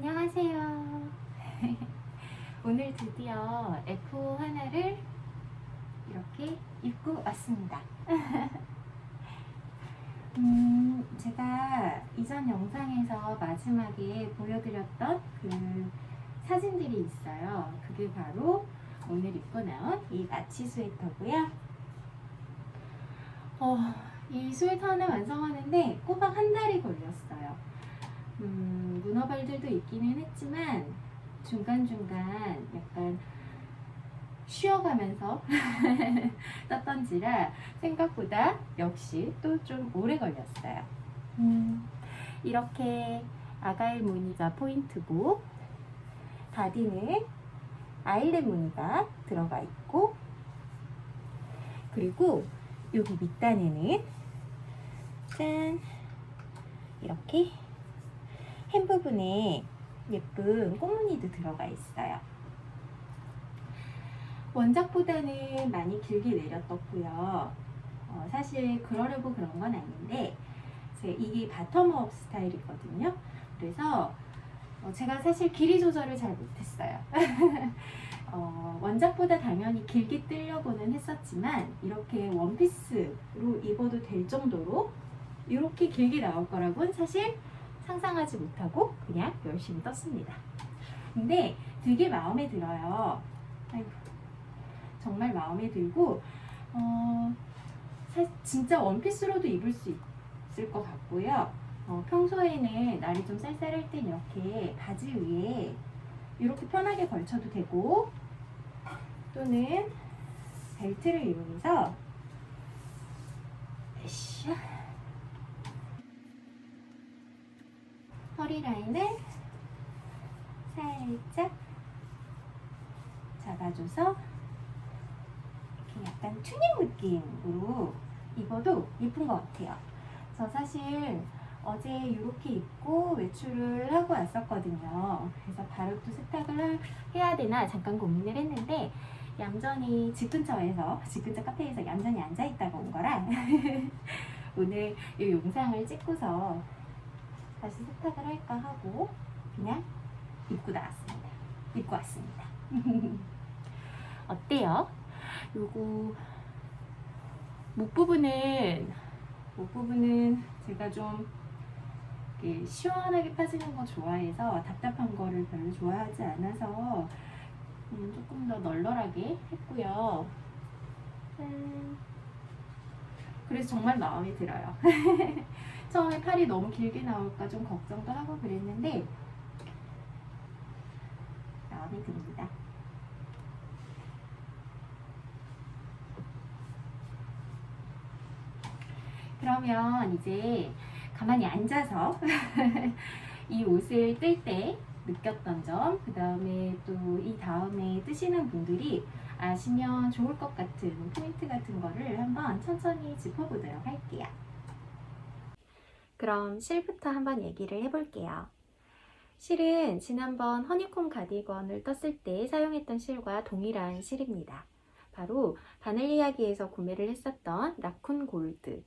안녕하세요. 오늘 드디어 F 하나를 이렇게 입고 왔습니다. 제가 이전 영상에서 마지막에 보여드렸던 그 사진들이 있어요. 그게 바로 오늘 입고 나온 이 나치 스웨터고요. 이 스웨터 하나 완성하는데 꼬박 한 달이 걸렸어요. 문어발들도 있기는 했지만 중간중간 약간 쉬어가면서 떴던지라 생각보다 역시 또 좀 오래 걸렸어요. 이렇게 아가일 무늬가 포인트고 바디는 아일렛 무늬가 들어가 있고, 그리고 여기 밑단에는 짠 이렇게 햄 부분에 예쁜 꽃무늬도 들어가 있어요. 원작보다는 많이 길게 내렸떴고요. 사실 그러려고 그런 건 아닌데 이게 바텀업 스타일이거든요. 그래서 제가 사실 길이 조절을 잘 못했어요. 원작보다 당연히 길게 뜨려고는 했었지만 이렇게 원피스로 입어도 될 정도로 이렇게 길게 나올 거라고는 사실 상상하지 못하고 그냥 열심히 떴습니다. 근데 되게 마음에 들어요. 아이고, 정말 마음에 들고 진짜 원피스로도 입을 수 있을 것 같고요. 평소에는 날이 좀 쌀쌀할 땐 이렇게 바지 위에 이렇게 편하게 걸쳐도 되고, 또는 벨트를 이용해서 허리 라인을 살짝 잡아줘서 이렇게 약간 튜닝 느낌으로 입어도 예쁜 것 같아요. 저 사실 어제 이렇게 입고 외출을 하고 왔었거든요. 그래서 바로 또 세탁을 해야 되나 잠깐 고민을 했는데 얌전히 집 근처 카페에서 얌전히 앉아있다가 온 거라 오늘 이 영상을 찍고서 다시 세탁을 할까 하고 그냥 입고 왔습니다. 어때요? 요거 목 부분은 제가 좀 시원하게 빠지는 거 좋아해서 답답한 거를 별로 좋아하지 않아서 조금 더 널널하게 했고요. 그래서 정말 마음에 들어요. 처음에 팔이 너무 길게 나올까 좀 걱정도 하고 그랬는데 마음에 듭니다. 그러면 이제 가만히 앉아서 이 옷을 뜰 때 느꼈던 점, 그 다음에 또 이 다음에 뜨시는 분들이 아시면 좋을 것 같은 포인트 같은 거를 한번 천천히 짚어보도록 할게요. 그럼 실부터 한번 얘기를 해볼게요. 실은 지난번 허니콤 가디건을 떴을 때 사용했던 실과 동일한 실입니다. 바로 바늘 이야기에서 구매를 했었던 라쿤 골드.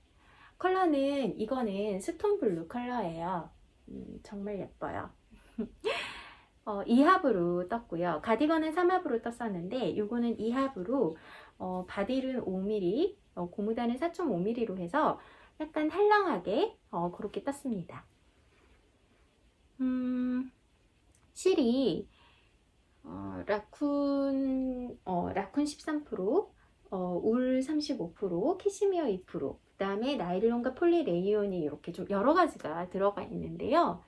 컬러는 이거는 스톤 블루 컬러예요. 정말 예뻐요. 2합으로 떴고요. 가디건은 3합으로 떴었는데 이거는 2합으로 바딜은 5mm, 고무단은 4.5mm로 해서 약간 할랑하게 그렇게 떴습니다. 실이 라쿤 13%, 울 35%, 캐시미어 2%, 그 다음에 나일론과 폴리레이온이 이렇게 좀 여러 가지가 들어가 있는데요.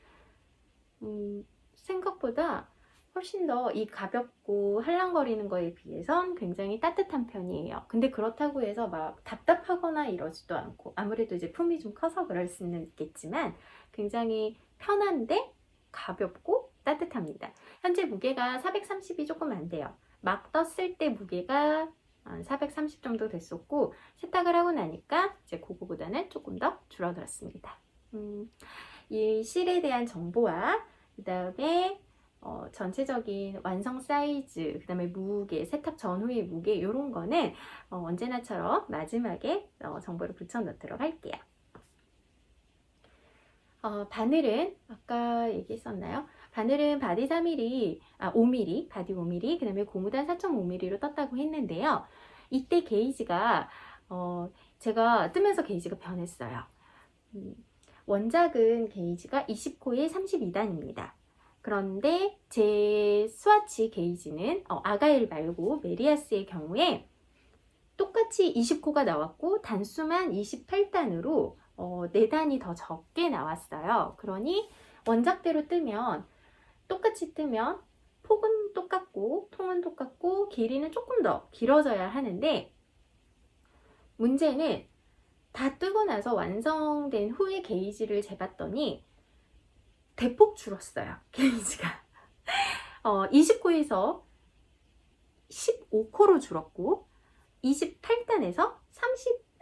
생각보다 훨씬 더 이 가볍고 할랑거리는 거에 비해선 굉장히 따뜻한 편이에요. 근데 그렇다고 해서 막 답답하거나 이러지도 않고, 아무래도 이제 품이 좀 커서 그럴 수는 있겠지만 굉장히 편한데 가볍고 따뜻합니다. 현재 무게가 430이 조금 안 돼요. 막 떴을 때 무게가 430 정도 됐었고, 세탁을 하고 나니까 이제 그거보다는 조금 더 줄어들었습니다. 이 실에 대한 정보와 그 다음에 전체적인 완성 사이즈, 그 다음에 무게, 세탁 전후의 무게, 이런 거는 언제나처럼 마지막에 정보를 붙여 넣도록 할게요. 바늘은 아까 얘기했었나요? 바늘은 바디 3mm, 5mm, 바디 5mm, 그 다음에 고무단 4.5mm로 떴다고 했는데요. 이때 게이지가 제가 뜨면서 게이지가 변했어요. 원작은 게이지가 20코에 32단입니다. 그런데 제 스와치 게이지는 아가일 말고 메리아스의 경우에 똑같이 20코가 나왔고 단수만 28단으로 4단이 더 적게 나왔어요. 그러니 원작대로 뜨면 똑같이 뜨면 폭은 똑같고 통은 똑같고 길이는 조금 더 길어져야 하는데 문제는 다 뜨고 나서 완성된 후에 게이지를 재봤더니 대폭 줄었어요. 게이지가 20코에서 15코로 줄었고 28단에서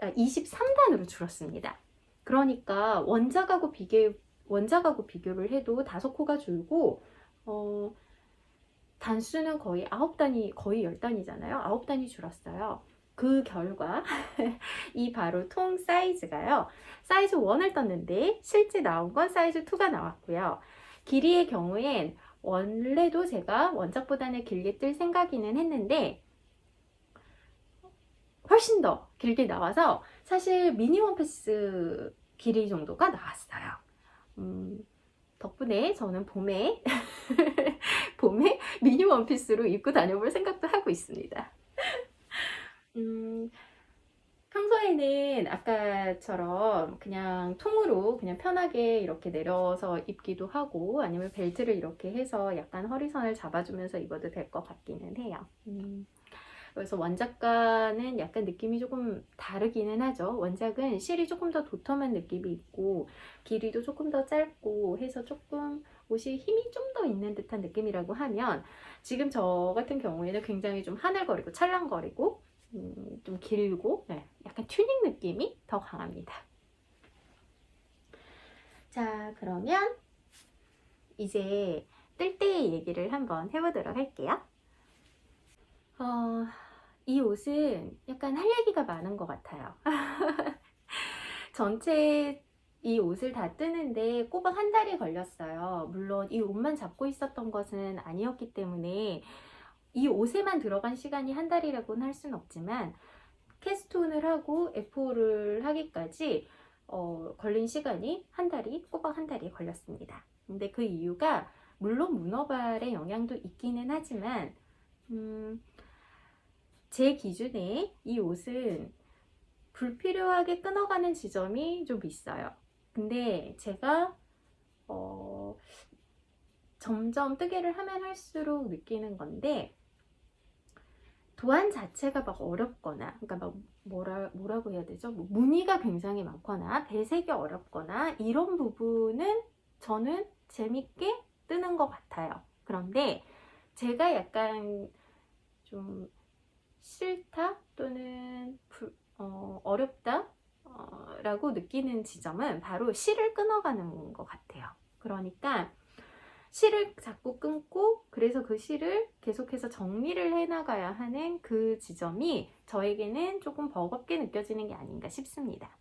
23단으로 줄었습니다. 그러니까 원작하고 비교를 해도 5코가 줄고 단수는 거의 9단이 거의 10단이잖아요. 9단이 줄었어요. 그 결과 이 바로 통 사이즈가요. 사이즈 1을 떴는데 실제 나온 건 사이즈 2가 나왔고요. 길이의 경우엔 원래도 제가 원작보다는 길게 뜰 생각이는 했는데 훨씬 더 길게 나와서 사실 미니 원피스 길이 정도가 나왔어요. 덕분에 저는 봄에 미니 원피스로 입고 다녀볼 생각도 하고 있습니다. 평소에는 아까처럼 그냥 통으로 그냥 편하게 이렇게 내려서 입기도 하고 아니면 벨트를 이렇게 해서 약간 허리선을 잡아주면서 입어도 될 것 같기는 해요. 그래서 원작과는 약간 느낌이 조금 다르기는 하죠. 원작은 실이 조금 더 도톰한 느낌이 있고 길이도 조금 더 짧고 해서 조금 옷이 힘이 좀 더 있는 듯한 느낌이라고 하면 지금 저 같은 경우에는 굉장히 좀 하늘거리고 찰랑거리고 좀 길고 약간 튜닝 느낌이 더 강합니다. 자, 그러면 이제 뜰 때의 얘기를 한번 해보도록 할게요. 이 옷은 약간 할 얘기가 많은 것 같아요. 전체 이 옷을 다 뜨는데 꼬박 한 달이 걸렸어요. 물론 이 옷만 잡고 있었던 것은 아니었기 때문에 이 옷에만 들어간 시간이 한 달이라고는 할 수는 없지만 캐스톤을 하고 F5를 하기까지 걸린 시간이 꼬박 한 달이 걸렸습니다. 근데 그 이유가 물론 문어발의 영향도 있기는 하지만 제 기준에 이 옷은 불필요하게 끊어가는 지점이 좀 있어요. 근데 제가 점점 뜨개를 하면 할수록 느끼는 건데 도안 자체가 막 어렵거나 그러니까 막 뭐라고 해야 되죠? 뭐 무늬가 굉장히 많거나 배색이 어렵거나 이런 부분은 저는 재밌게 뜨는 것 같아요. 그런데 제가 약간 좀 싫다 또는 어렵다 라고 느끼는 지점은 바로 실을 끊어가는 것 같아요. 그러니까 실을 자꾸 끊고 그래서 그 실을 계속해서 정리를 해나가야 하는 그 지점이 저에게는 조금 버겁게 느껴지는 게 아닌가 싶습니다.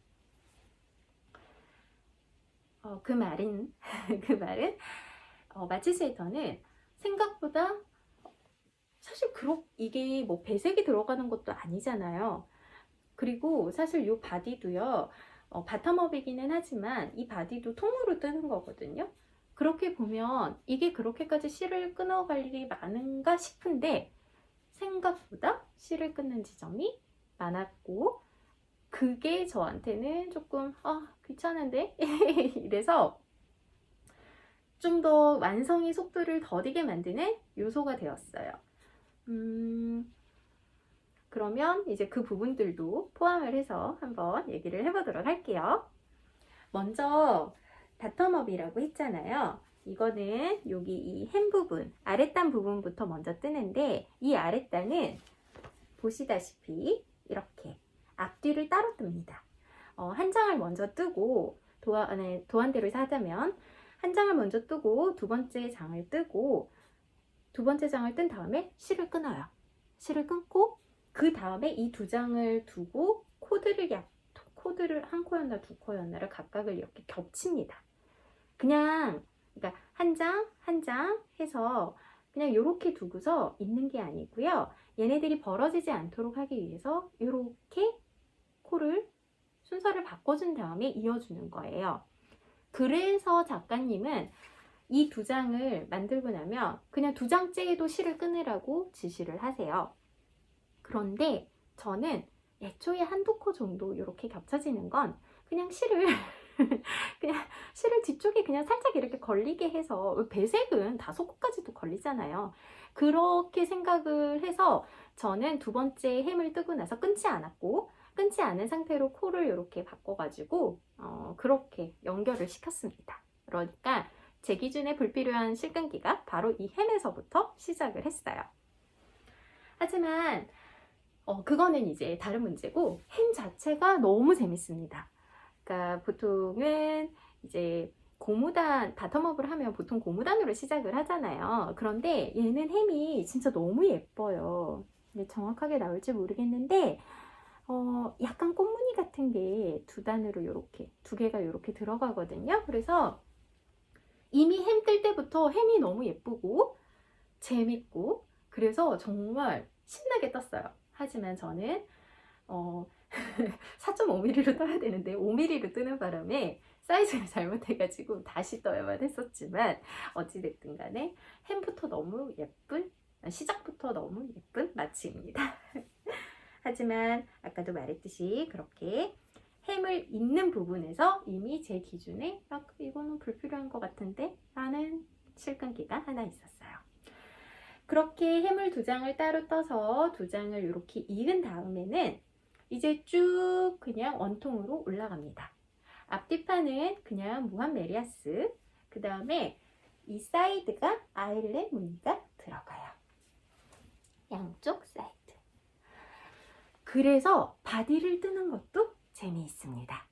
그 말은 마치 스웨터는 생각보다 사실 이게 뭐 배색이 들어가는 것도 아니잖아요. 그리고 사실 이 바디도요, 바텀업이기는 하지만 이 바디도 통으로 뜨는 거거든요. 그렇게 보면 이게 그렇게까지 실을 끊어갈 일이 많은가 싶은데 생각보다 실을 끊는 지점이 많았고 그게 저한테는 조금 귀찮은데 이래서 좀 더 완성의 속도를 더디게 만드는 요소가 되었어요. 그러면 이제 그 부분들도 포함을 해서 한번 얘기를 해보도록 할게요. 먼저 바텀업이라고 했잖아요. 이거는 여기 이 hem 부분, 아랫단 부분부터 먼저 뜨는데 이 아랫단은 보시다시피 이렇게 앞뒤를 따로 뜹니다. 한 장을 먼저 뜨고 도안대로 하자면 한 장을 먼저 뜨고 두 번째 장을 뜨고 두 번째 장을 뜬 다음에 실을 끊어요. 실을 끊고 그 다음에 이 두 장을 두고 코드를 한 코였나 두 코였나를 각각을 이렇게 겹칩니다. 그냥 그러니까 한 장 한 장 해서 그냥 이렇게 두고서 있는 게 아니고요. 얘네들이 벌어지지 않도록 하기 위해서 이렇게 코를 순서를 바꿔준 다음에 이어주는 거예요. 그래서 작가님은 이 두 장을 만들고 나면 그냥 두 장째에도 실을 끊으라고 지시를 하세요. 그런데 저는 애초에 한두 코 정도 이렇게 겹쳐지는 건 그냥 실을 그냥 실을 뒤쪽에 그냥 살짝 이렇게 걸리게 해서, 배색은 5코까지도 걸리잖아요. 그렇게 생각을 해서 저는 두 번째 햄을 뜨고 나서 끊지 않았고, 끊지 않은 상태로 코를 이렇게 바꿔가지고 그렇게 연결을 시켰습니다. 그러니까 제 기준에 불필요한 실끈기가 바로 이 햄에서부터 시작을 했어요. 하지만 그거는 이제 다른 문제고, 햄 자체가 너무 재밌습니다. 그러니까 보통은 이제 고무단, 바텀업을 하면 보통 고무단으로 시작을 하잖아요. 그런데 얘는 햄이 진짜 너무 예뻐요. 근데 정확하게 나올지 모르겠는데 약간 꽃무늬 같은 게 두 단으로 이렇게 두 개가 이렇게 들어가거든요. 그래서 이미 햄 뜰 때부터 햄이 너무 예쁘고 재밌고, 그래서 정말 신나게 떴어요. 하지만 저는 4.5mm로 떠야 되는데 5mm로 뜨는 바람에 사이즈를 잘못해가지고 다시 떠야만 했었지만, 어찌됐든 간에 햄부터 너무 예쁜, 시작부터 너무 예쁜 마치입니다. 하지만 아까도 말했듯이 그렇게 햄을 잇는 부분에서 이미 제 기준에 이거는 불필요한 것 같은데 라는 실끈기가 하나 있었어요. 그렇게 햄을 두 장을 따로 떠서 두 장을 이렇게 이은 다음에는 이제 쭉 그냥 원통으로 올라갑니다. 앞뒤판은 그냥 무한 메리아스, 그 다음에 이 사이드가 아일렛 무늬가 들어가요. 양쪽 사이드. 그래서 바디를 뜨는 것도 재미있습니다.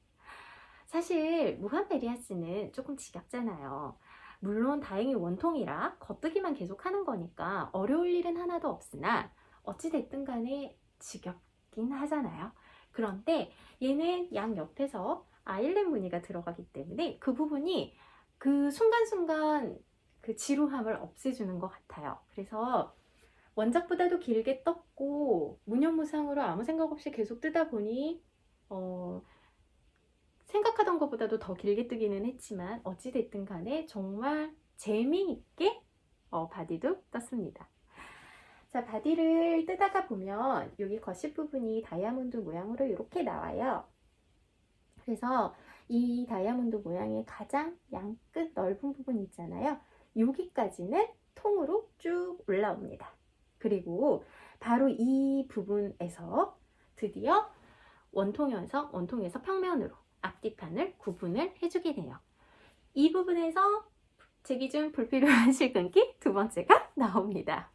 사실 무한 메리아스는 조금 지겹잖아요. 물론 다행히 원통이라 겉뜨기만 계속 하는 거니까 어려울 일은 하나도 없으나 어찌됐든 간에 지겹긴 하잖아요. 그런데 얘는 양 옆에서 아일렛 무늬가 들어가기 때문에 그 부분이 그 순간순간 그 지루함을 없애주는 것 같아요. 그래서 원작보다도 길게 떴고 무념무상으로 아무 생각 없이 계속 뜨다 보니 생각하던 것보다도 더 길게 뜨기는 했지만 어찌됐든 간에 정말 재미있게 바디도 떴습니다. 자, 바디를 뜨다가 보면 여기 겉실 부분이 다이아몬드 모양으로 이렇게 나와요. 그래서 이 다이아몬드 모양의 가장 양끝 넓은 부분 있잖아요. 여기까지는 통으로 쭉 올라옵니다. 그리고 바로 이 부분에서 드디어 원통에서 평면으로 앞뒤판을 구분을 해주게 돼요. 이 부분에서 제 기준 불필요한 실끈기 두 번째가 나옵니다.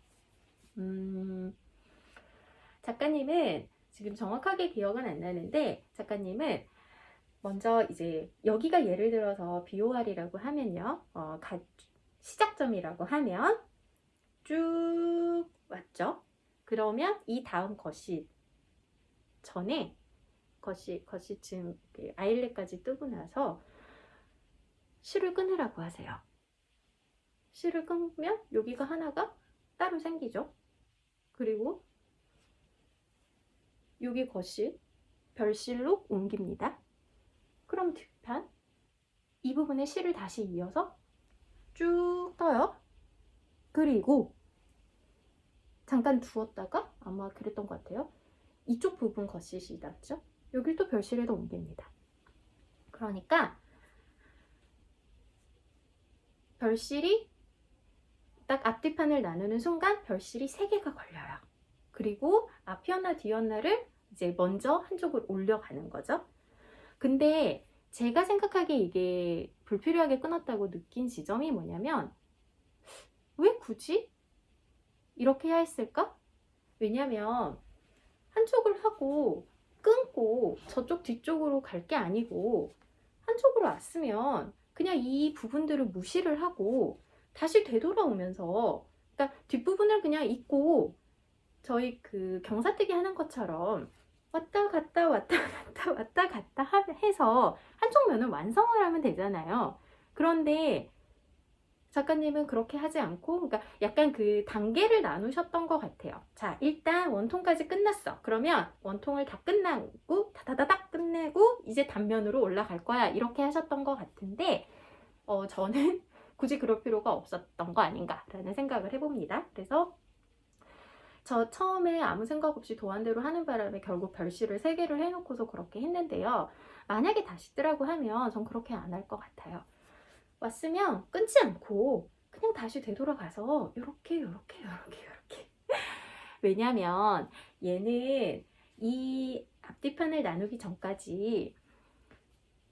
작가님은 지금 정확하게 기억은 안 나는데, 작가님은 먼저 이제 여기가 예를 들어서 BOR이라고 하면요, 시작점이라고 하면 쭉 왔죠. 그러면 이 다음 겉이 전에 겉이쯤 아일렛까지 뜨고 나서 실을 끊으라고 하세요. 실을 끊으면 여기가 하나가 따로 생기죠. 그리고 여기 겉이 별실로 옮깁니다. 그럼 뒷판 이 부분에 실을 다시 이어서 쭉 떠요. 그리고 잠깐 두었다가, 아마 그랬던 것 같아요, 이쪽 부분 겉실이 닿죠. 여길 또 별실에도 옮깁니다. 그러니까 별실이 딱 앞뒤판을 나누는 순간 별실이 3개가 걸려요. 그리고 앞이었나 뒤였나를 이제 먼저 한쪽으로 올려가는 거죠. 근데 제가 생각하기에 이게 불필요하게 끊었다고 느낀 지점이 뭐냐면, 왜 굳이 이렇게 해야 했을까? 왜냐면 한쪽을 하고 끊고 저쪽 뒤쪽으로 갈 게 아니고, 한쪽으로 왔으면 그냥 이 부분들을 무시를 하고 다시 되돌아오면서, 그러니까 뒷부분을 그냥 잊고 저희 그 경사뜨기 하는 것처럼 왔다 갔다 왔다 갔다 왔다 갔다 해서 한쪽 면을 완성을 하면 되잖아요. 그런데 작가님은 그렇게 하지 않고, 그러니까 약간 그 단계를 나누셨던 것 같아요. 자, 일단 원통까지 끝났어. 그러면 원통을 다 끝나고, 다다다닥 끝내고, 이제 단면으로 올라갈 거야. 이렇게 하셨던 것 같은데, 저는 굳이 그럴 필요가 없었던 거 아닌가라는 생각을 해봅니다. 그래서 저 처음에 아무 생각 없이 도안대로 하는 바람에 결국 별실을 3개를 해놓고서 그렇게 했는데요. 만약에 다시 뜨라고 하면 전 그렇게 안 할 것 같아요. 왔으면 끊지 않고 그냥 다시 되돌아가서 요렇게 왜냐면 얘는 이 앞뒤판을 나누기 전까지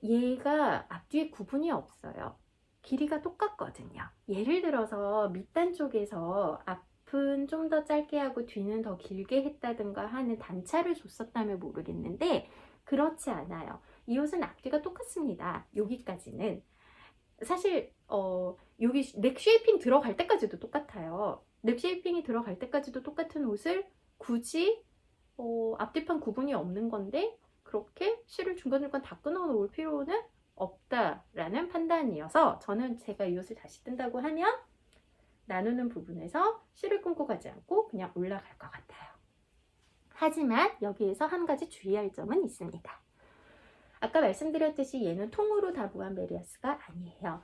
얘가 앞뒤에 구분이 없어요. 길이가 똑같거든요. 예를 들어서 밑단 쪽에서 앞은 좀 더 짧게 하고 뒤는 더 길게 했다든가 하는 단차를 줬었다면 모르겠는데 그렇지 않아요. 이 옷은 앞뒤가 똑같습니다. 여기까지는. 사실 여기 넥 쉐이핑 들어갈 때까지도 똑같아요. 넥 쉐이핑이 들어갈 때까지도 똑같은 옷을 굳이 앞뒤판 구분이 없는 건데 그렇게 실을 중간중간 다 끊어 놓을 필요는 없다라는 판단이어서 저는 제가 이 옷을 다시 뜬다고 하면 나누는 부분에서 실을 끊고 가지 않고 그냥 올라갈 것 같아요. 하지만 여기에서 한 가지 주의할 점은 있습니다. 아까 말씀드렸듯이 얘는 통으로 다 무한 베리어스가 아니에요.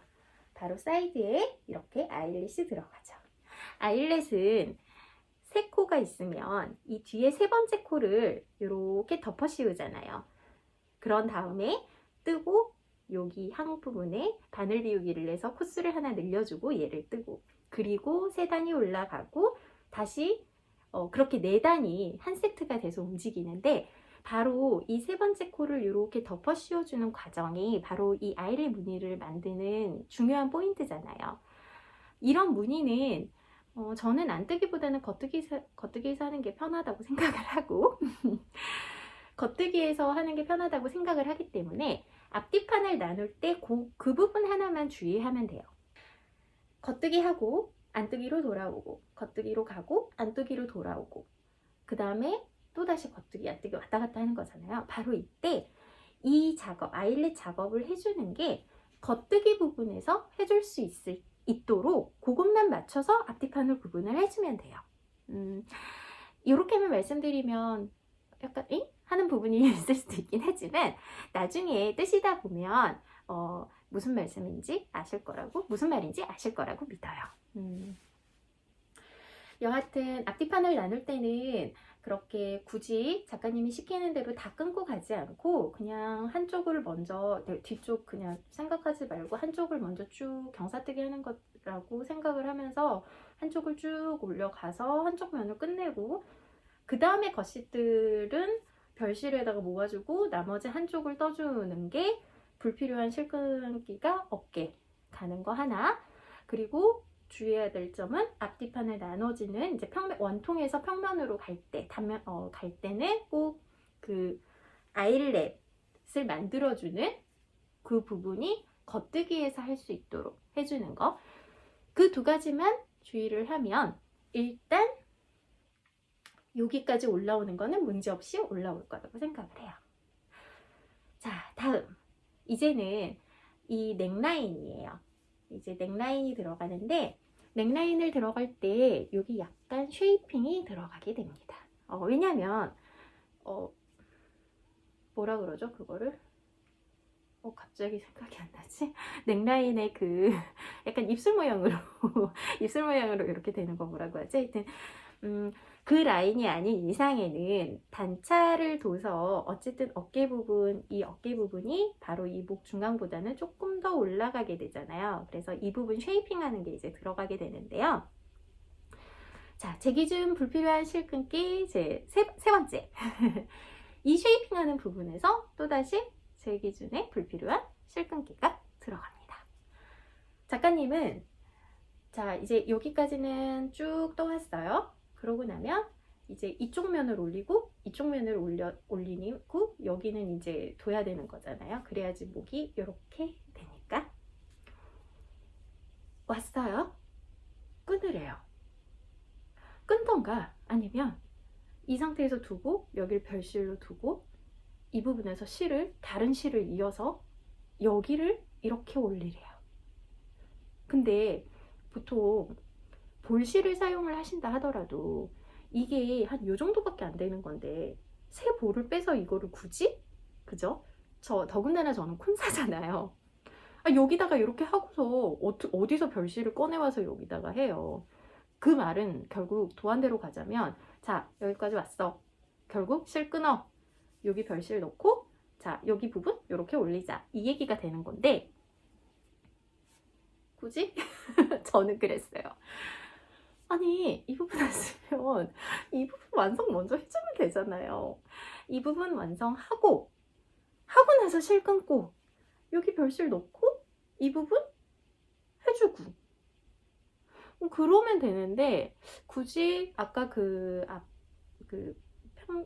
바로 사이드에 이렇게 아이렛이 들어가죠. 아이렛은 3코가 있으면 이 뒤에 3번째 코를 이렇게 덮어 씌우잖아요. 그런 다음에 뜨고 여기 한 부분에 바늘 비우기를 해서 코스를 하나 늘려주고 얘를 뜨고 그리고 3단이 올라가고 다시 그렇게 4단이 한 세트가 돼서 움직이는데 바로 이 3번째 코를 이렇게 덮어 씌워주는 과정이 바로 이 아이렛 무늬를 만드는 중요한 포인트잖아요. 이런 무늬는 저는 안 뜨기보다는 겉뜨기에서 하는 게 편하다고 생각을 하고 겉뜨기에서 하는 게 편하다고 생각을 하기 때문에 앞뒤판을 나눌 때 그 부분 하나만 주의하면 돼요. 겉뜨기 하고 안뜨기로 돌아오고 겉뜨기로 가고 안뜨기로 돌아오고 그 다음에 또다시 겉뜨기 안뜨기 왔다 갔다 하는 거잖아요. 바로 이때 이 작업, 아이렛 작업을 해주는 게 겉뜨기 부분에서 해줄 수 있도록 그것만 맞춰서 앞뒤판을 구분을 해주면 돼요. 이렇게만 말씀드리면 약간 잉? 하는 부분이 있을 수도 있긴 하지만 나중에 뜨시다 보면 무슨 말씀인지 아실 거라고, 무슨 말인지 아실 거라고 믿어요. 여하튼 앞뒤판을 나눌 때는 그렇게 굳이 작가님이 시키는 대로 다 끊고 가지 않고 그냥 한쪽을 먼저 뒤쪽 그냥 생각하지 말고 한쪽을 먼저 쭉 경사뜨기 하는 거라고 생각을 하면서 한쪽을 쭉 올려가서 한쪽 면을 끝내고 그 다음에 겉시들은 별실에다가 모아주고 나머지 한쪽을 떠주는 게 불필요한 실끈기가 없게 가는 거 하나. 그리고 주의해야 될 점은 앞뒤판을 나눠지는 이제 원통에서 평면으로 갈 때, 갈 때는 꼭 그 아이렛을 만들어주는 그 부분이 겉뜨기에서 할 수 있도록 해주는 거. 그 2가지만 주의를 하면 일단 여기까지 올라오는 거는 문제없이 올라올 거라고 생각을 해요. 자, 다음. 이제는 이 넥라인이에요. 이제 넥라인이 들어가는데 넥라인을 들어갈 때 여기 약간 쉐이핑이 들어가게 됩니다. 왜냐면 뭐라 그러죠? 그거를 갑자기 생각이 안 나지? 넥라인의 그 약간 입술 모양으로 입술 모양으로 이렇게 되는 거 뭐라고 하지? 하여튼 그 라인이 아닌 이상에는 단차를 둬서 어쨌든 어깨 부분, 이 어깨 부분이 바로 이 목 중앙보다는 조금 더 올라가게 되잖아요. 그래서 이 부분 쉐이핑하는 게 이제 들어가게 되는데요. 자, 제 기준 불필요한 실끈기 세 번째. 이 쉐이핑하는 부분에서 또다시 제 기준에 불필요한 실끈기가 들어갑니다. 작가님은 자, 이제 여기까지는 쭉 떠왔어요. 그러고 나면 이제 이쪽 면을 올리고 이쪽 면을 올리고 여기는 이제 둬야 되는 거잖아요. 그래야지 목이 이렇게 되니까. 왔어요. 끊으래요. 끊던가 아니면 이 상태에서 두고 여기를 별실로 두고 이 부분에서 다른 실을 이어서 여기를 이렇게 올리래요. 근데 보통 볼실을 사용을 하신다 하더라도 이게 한 요 정도밖에 안 되는 건데 새 볼을 빼서 이거를 굳이? 그죠? 더군다나 저는 콘사잖아요. 여기다가 이렇게 하고서 어디서 별실을 꺼내와서 여기다가 해요. 그 말은 결국 도안대로 가자면, 자, 여기까지 왔어. 결국 실 끊어. 여기 별실 넣고, 자, 여기 부분 이렇게 올리자. 이 얘기가 되는 건데, 굳이? 저는 그랬어요. 아니, 이 부분 왔으면 이 부분 완성 먼저 해주면 되잖아요. 이 부분 완성하고, 하고 나서 실 끊고, 여기 별실 넣고, 이 부분 해주고. 그러면 되는데, 굳이 아까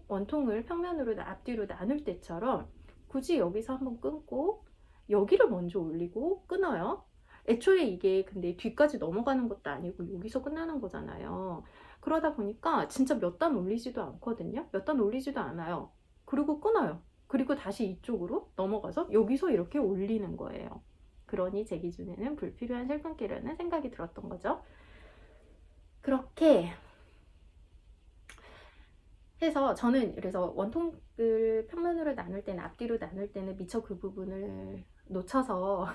원통을 평면으로 앞뒤로 나눌 때처럼 굳이 여기서 한번 끊고 여기를 먼저 올리고 끊어요. 애초에 이게 근데 뒤까지 넘어가는 것도 아니고 여기서 끝나는 거잖아요. 그러다 보니까 진짜 몇 단 올리지도 않거든요. 몇 단 올리지도 않아요. 그리고 끊어요. 그리고 다시 이쪽으로 넘어가서 여기서 이렇게 올리는 거예요. 그러니 제 기준에는 불필요한 실끈기라는 생각이 들었던 거죠. 그렇게 해서 저는 그래서 원통을 평면으로 나눌 때는, 앞뒤로 나눌 때는 미처 그 부분을 놓쳐서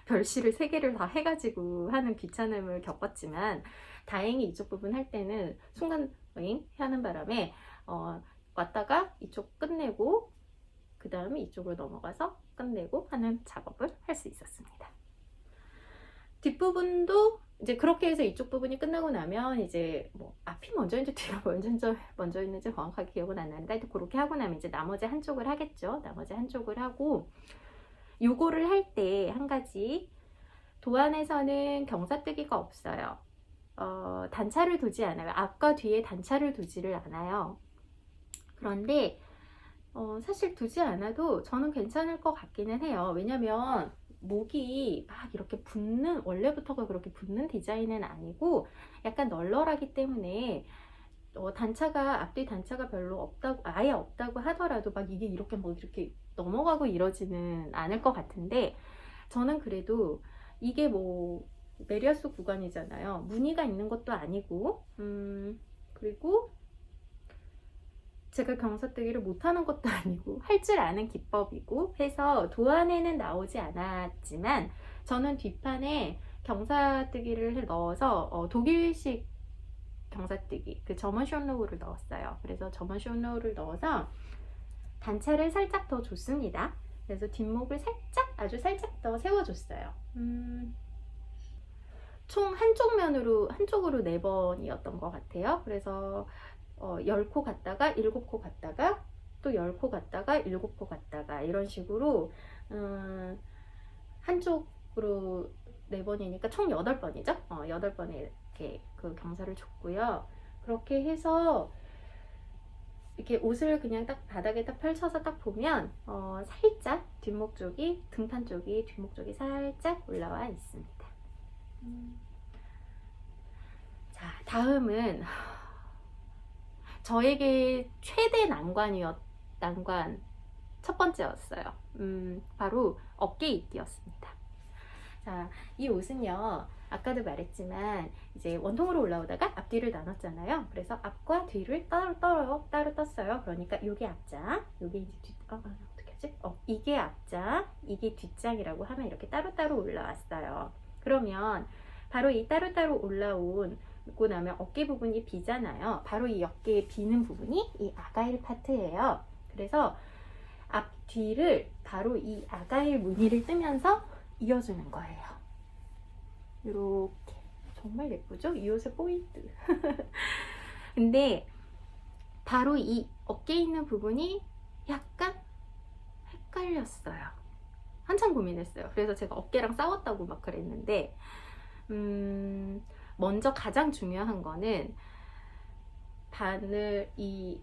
별실을 3개를 다 해가지고 하는 귀찮음을 겪었지만, 다행히 이쪽 부분 할 때는 순간 윙 하는 바람에 왔다가 이쪽 끝내고 그 다음에 이쪽으로 넘어가서 끝내고 하는 작업을 할 수 있었습니다. 뒷부분도 이제 그렇게 해서 이쪽 부분이 끝나고 나면 이제 뭐 앞이 먼저인지 뒤가 먼저 있는지 정확하게 기억은 안 나는데, 하여튼 그렇게 하고 나면 이제 나머지 한쪽을 하겠죠. 나머지 한쪽을 하고, 요거를 할 때 한 가지, 도안에서는 경사뜨기가 없어요. 단차를 두지 않아요. 앞과 뒤에 단차를 두지를 않아요. 그런데 사실 두지 않아도 저는 괜찮을 것 같기는 해요. 왜냐면 목이 막 이렇게 붙는, 원래부터가 그렇게 붙는 디자인은 아니고 약간 널널하기 때문에 단차가, 앞뒤 단차가 별로 없다고, 아예 없다고 하더라도 막 이게 이렇게 뭐 이렇게 넘어가고 이러지는 않을 것 같은데, 저는 그래도 이게 뭐 메리아스 구간이잖아요. 무늬가 있는 것도 아니고, 그리고 제가 경사뜨기를 못하는 것도 아니고 할 줄 아는 기법이고 해서 도안에는 나오지 않았지만, 저는 뒷판에 경사뜨기를 넣어서 독일식 경사뜨기, 그 저먼 쇼노우를 넣었어요. 그래서 저먼 쇼노우를 넣어서 단차를 살짝 더 줬습니다. 그래서 뒷목을 아주 살짝 더 세워줬어요. 총 한쪽으로 4번이었던 것 같아요. 그래서 10코 갔다가 7코 갔다가 또 10코 갔다가 7코 갔다가 이런 식으로 한쪽으로 4번이니까 총 8번이죠. 8번에 이렇게 그 경사를 줬고요. 그렇게 해서 이렇게 옷을 그냥 딱 바닥에 딱 펼쳐서 딱 보면 살짝 뒷목 쪽이, 등판 쪽이, 뒷목 쪽이 살짝 올라와 있습니다. 자, 다음은 저에게 최대 난관 첫 번째였어요. 바로 어깨 입기였습니다. 자, 이 옷은요, 아까도 말했지만 이제 원통으로 올라오다가 앞뒤를 나눴잖아요. 그래서 앞과 뒤를 따로 떴어요. 그러니까 이게 앞장, 이게 이제 어떻게 하지? 이게 앞장, 이게 뒷장이라고 하면 이렇게 따로따로 올라왔어요. 그러면 바로 이 따로따로 올라오고 나면 어깨 부분이 비잖아요. 바로 이 어깨에 비는 부분이 이 아가일 파트예요. 그래서 앞뒤를 바로 이 아가일 무늬를 뜨면서 이어주는 거예요. 이렇게 정말 예쁘죠? 이 옷의 포인트. 근데 바로 이 어깨에 있는 부분이 약간 헷갈렸어요. 한참 고민했어요. 그래서 제가 어깨랑 싸웠다고 막 그랬는데, 먼저 가장 중요한 거는 이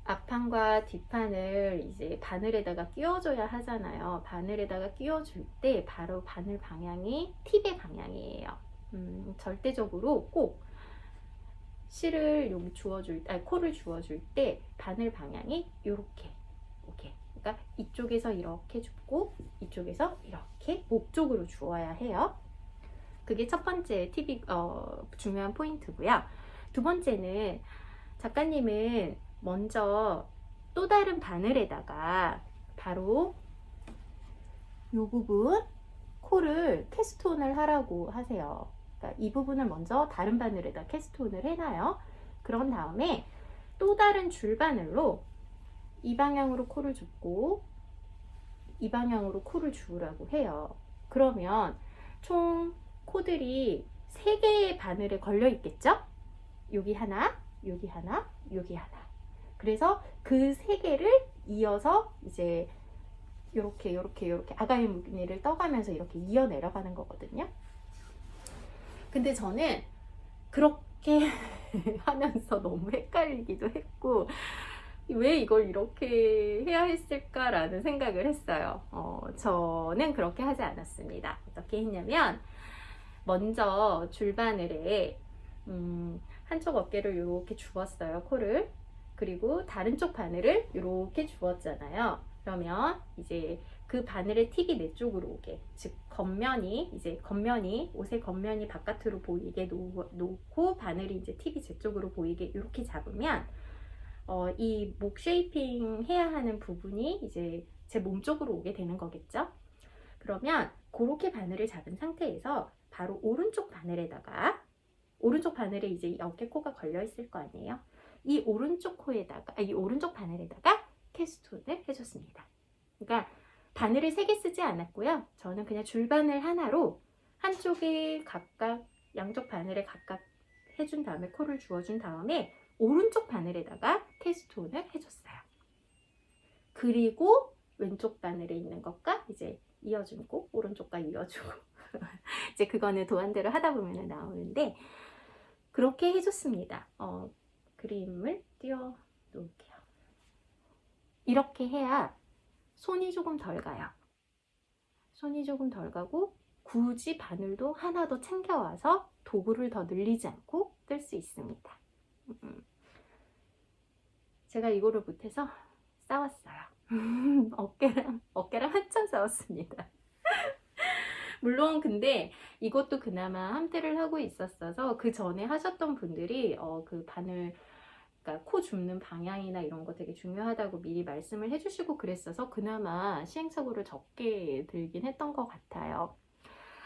앞판과 뒷판을 이제 바늘에다가 끼워줘야 하잖아요. 바늘에다가 끼워줄 때 바로 바늘 방향이 팁의 방향이에요. 절대적으로 꼭 실을 여기 코를 주워줄 때 바늘 방향이 요렇게, 그러니까 이쪽에서 이렇게 줍고 이쪽에서 이렇게 목 쪽으로 주어야 해요. 그게 첫 번째 팁이 중요한 포인트고요. 두 번째는 작가님은 먼저 또 다른 바늘에다가 바로 이 부분 코를 캐스트온을 하라고 하세요. 그러니까 이 부분을 먼저 다른 바늘에다 캐스트온을 해놔요. 그런 다음에 또 다른 줄바늘로 이 방향으로 코를 줍고 이 방향으로 코를 주우라고 해요. 그러면 총 코들이 3개의 바늘에 걸려 있겠죠? 여기 하나, 여기 하나, 여기 하나. 그래서 그 3개를 이어서 이제 요렇게 아가미 무늬를 떠가면서 이렇게 이어 내려가는 거거든요. 근데 저는 그렇게 하면서 너무 헷갈리기도 했고 왜 이걸 이렇게 해야 했을까라는 생각을 했어요. 저는 그렇게 하지 않았습니다. 어떻게 했냐면 먼저 줄바늘에 한쪽 어깨를 이렇게 주었어요. 코를. 그리고 다른 쪽 바늘을 이렇게 주었잖아요. 그러면 이제 그 바늘의 팁이 내 쪽으로 오게, 즉 겉면이 옷의 겉면이 바깥으로 보이게 놓고 바늘이 이제 팁이 제 쪽으로 보이게 이렇게 잡으면 이 목 쉐이핑 해야 하는 부분이 이제 제 몸 쪽으로 오게 되는 거겠죠. 그러면 그렇게 바늘을 잡은 상태에서 바로 오른쪽 바늘에 이제 어깨 코가 걸려 있을 거 아니에요. 이 오른쪽 바늘에다가 캐스트온을 해줬습니다. 그러니까 바늘을 3개 쓰지 않았고요. 저는 그냥 줄바늘 하나로 한쪽에 각각 양쪽 바늘에 각각 해준 다음에 코를 주어준 다음에 오른쪽 바늘에다가 캐스트온을 해줬어요. 그리고 왼쪽 바늘에 있는 것과 이제 이어주고 오른쪽과 이어주고 이제 그거는 도안대로 하다 보면 나오는데 그렇게 해줬습니다. 그림을 띄워 놓을게요. 이렇게 해야 손이 조금 덜 가요. 손이 조금 덜 가고 굳이 바늘도 하나 더 챙겨와서 도구를 더 늘리지 않고 뜰 수 있습니다. 제가 이거를 못해서 싸웠어요. 어깨랑 한참 싸웠습니다. 물론 근데 이것도 그나마 함대를 하고 있었어서 그 전에 하셨던 분들이 그 바늘, 그러니까 코 줍는 방향이나 이런 거 되게 중요하다고 미리 말씀을 해주시고 그랬어서 그나마 시행착오를 적게 들긴 했던 것 같아요.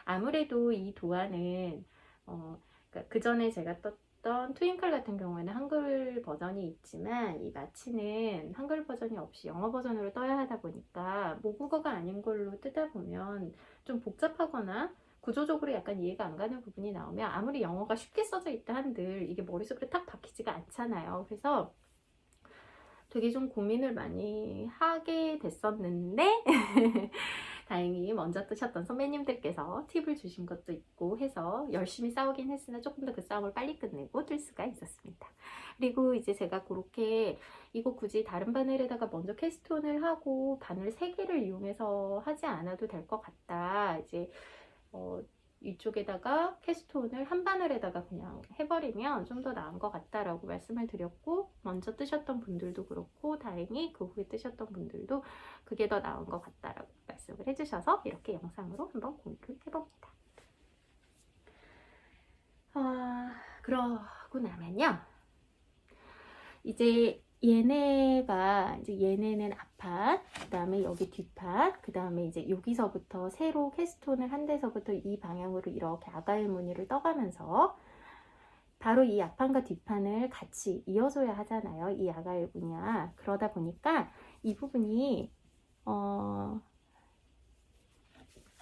아무래도 이 도안은 그러니까 그 전에 제가 떴던 트윙클 같은 경우에는 한글 버전이 있지만 이 마치는 한글 버전이 없이 영어 버전으로 떠야 하다 보니까 모국어가 아닌 걸로 뜨다 보면 좀 복잡하거나 구조적으로 약간 이해가 안 가는 부분이 나오면 아무리 영어가 쉽게 써져 있다 한들 이게 머릿속에 딱 박히지가 않잖아요. 그래서 되게 좀 고민을 많이 하게 됐었는데 다행히 먼저 뜨셨던 선배님들께서 팁을 주신 것도 있고 해서 열심히 싸우긴 했으나 조금 더 그 싸움을 빨리 끝내고 뜰 수가 있었습니다. 그리고 이제 제가 그렇게 이거 굳이 다른 바늘에다가 먼저 캐스트온을 하고 바늘 3개를 이용해서 하지 않아도 될 것 같다. 이제 이쪽에다가 캐스트온을 한 바늘에다가 그냥 해버리면 좀 더 나은 것 같다라고 말씀을 드렸고 먼저 뜨셨던 분들도 그렇고 다행히 그 후에 뜨셨던 분들도 그게 더 나은 것 같다라고 말씀을 해주셔서 이렇게 영상으로 한번 공유를 해봅니다. 그러고 나면요 이제 얘네는 앞판, 그 다음에 여기 뒷판, 그 다음에 이제 여기서부터 새로 캐스트온을 한 데서부터 이 방향으로 이렇게 아가일 무늬를 떠가면서 바로 이 앞판과 뒷판을 같이 이어줘야 하잖아요. 이 아가일 무늬야. 그러다 보니까 이 부분이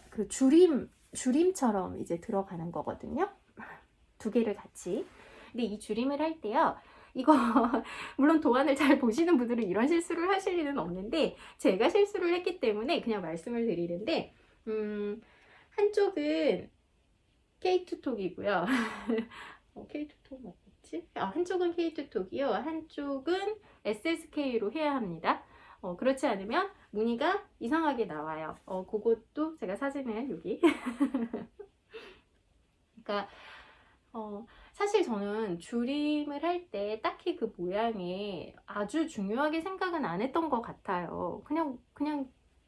그 줄임처럼 이제 들어가는 거거든요. 2개를 같이. 근데 이 줄임을 할 때요. 이거 물론 도안을 잘 보시는 분들은 이런 실수를 하실 일은 없는데 제가 실수를 했기 때문에 그냥 말씀을 드리는데 한쪽은 K2톡이고요. K2톡 맞겠지? 한쪽은 K2톡이요. 한쪽은 SSK로 해야 합니다. 그렇지 않으면 무늬가 이상하게 나와요. 그것도 제가 사진을 여기 그러니까 사실 저는 줄임을 할 때 딱히 그 모양에 아주 중요하게 생각은 안 했던 것 같아요. 그냥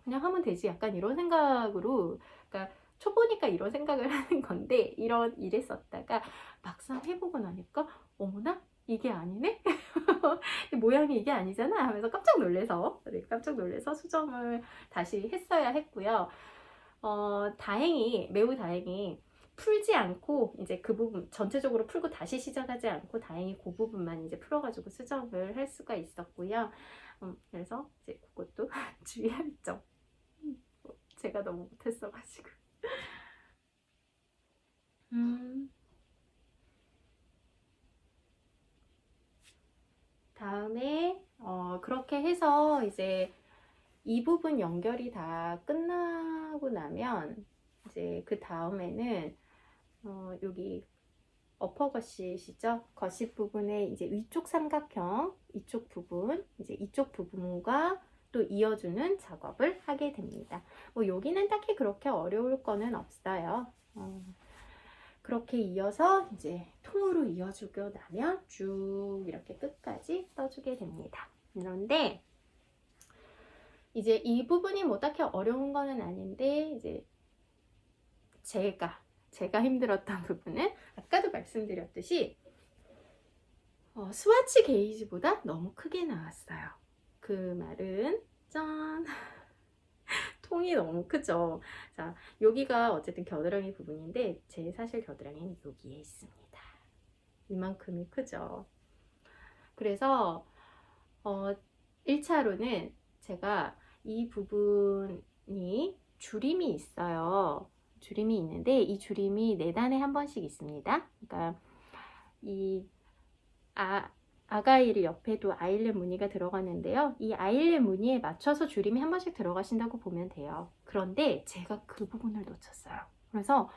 하면 되지 약간 이런 생각으로 그러니까 초보니까 이런 생각을 하는 건데 이랬었다가 막상 해보고 나니까 어머나 이게 아니네? 모양이 이게 아니잖아 하면서 깜짝 놀래서 수정을 다시 했어야 했고요. 매우 다행히 풀지 않고 이제 그 부분 전체적으로 풀고 다시 시작하지 않고 다행히 그 부분만 이제 풀어가지고 수정을 할 수가 있었고요. 그래서 이제 그것도 주의할 점. 제가 너무 못했어가지고. 다음에 그렇게 해서 이제 이 부분 연결이 다 끝나고 나면 이제 그 다음에는 여기 어퍼 거시시죠? 거시 부분에 이제 위쪽 삼각형 이쪽 부분 이제 이쪽 부분과 또 이어주는 작업을 하게 됩니다. 뭐 여기는 딱히 그렇게 어려울 거는 없어요. 그렇게 이어서 이제 통으로 이어주고 나면 쭉 이렇게 끝까지 떠주게 됩니다. 그런데 이제 이 부분이 뭐 딱히 어려운 거는 아닌데 이제 제가 힘들었던 부분은 아까도 말씀드렸듯이 스와치 게이지보다 너무 크게 나왔어요. 그 말은 짠! 통이 너무 크죠. 자, 여기가 어쨌든 겨드랑이 부분인데 제 사실 겨드랑이는 여기에 있습니다. 이만큼이 크죠. 그래서 1차로는 제가 이 부분이 주림이 있어요. 주림이 있는데 이 주림이 4단에 한 번씩 있습니다. 그러니까 이 아가일 옆에도 아일렛 무늬가 들어가는데요. 이 아일렛 무늬에 맞춰서 주림이 한 번씩 들어가신다고 보면 돼요. 그런데 제가 그 부분을 놓쳤어요. 그래서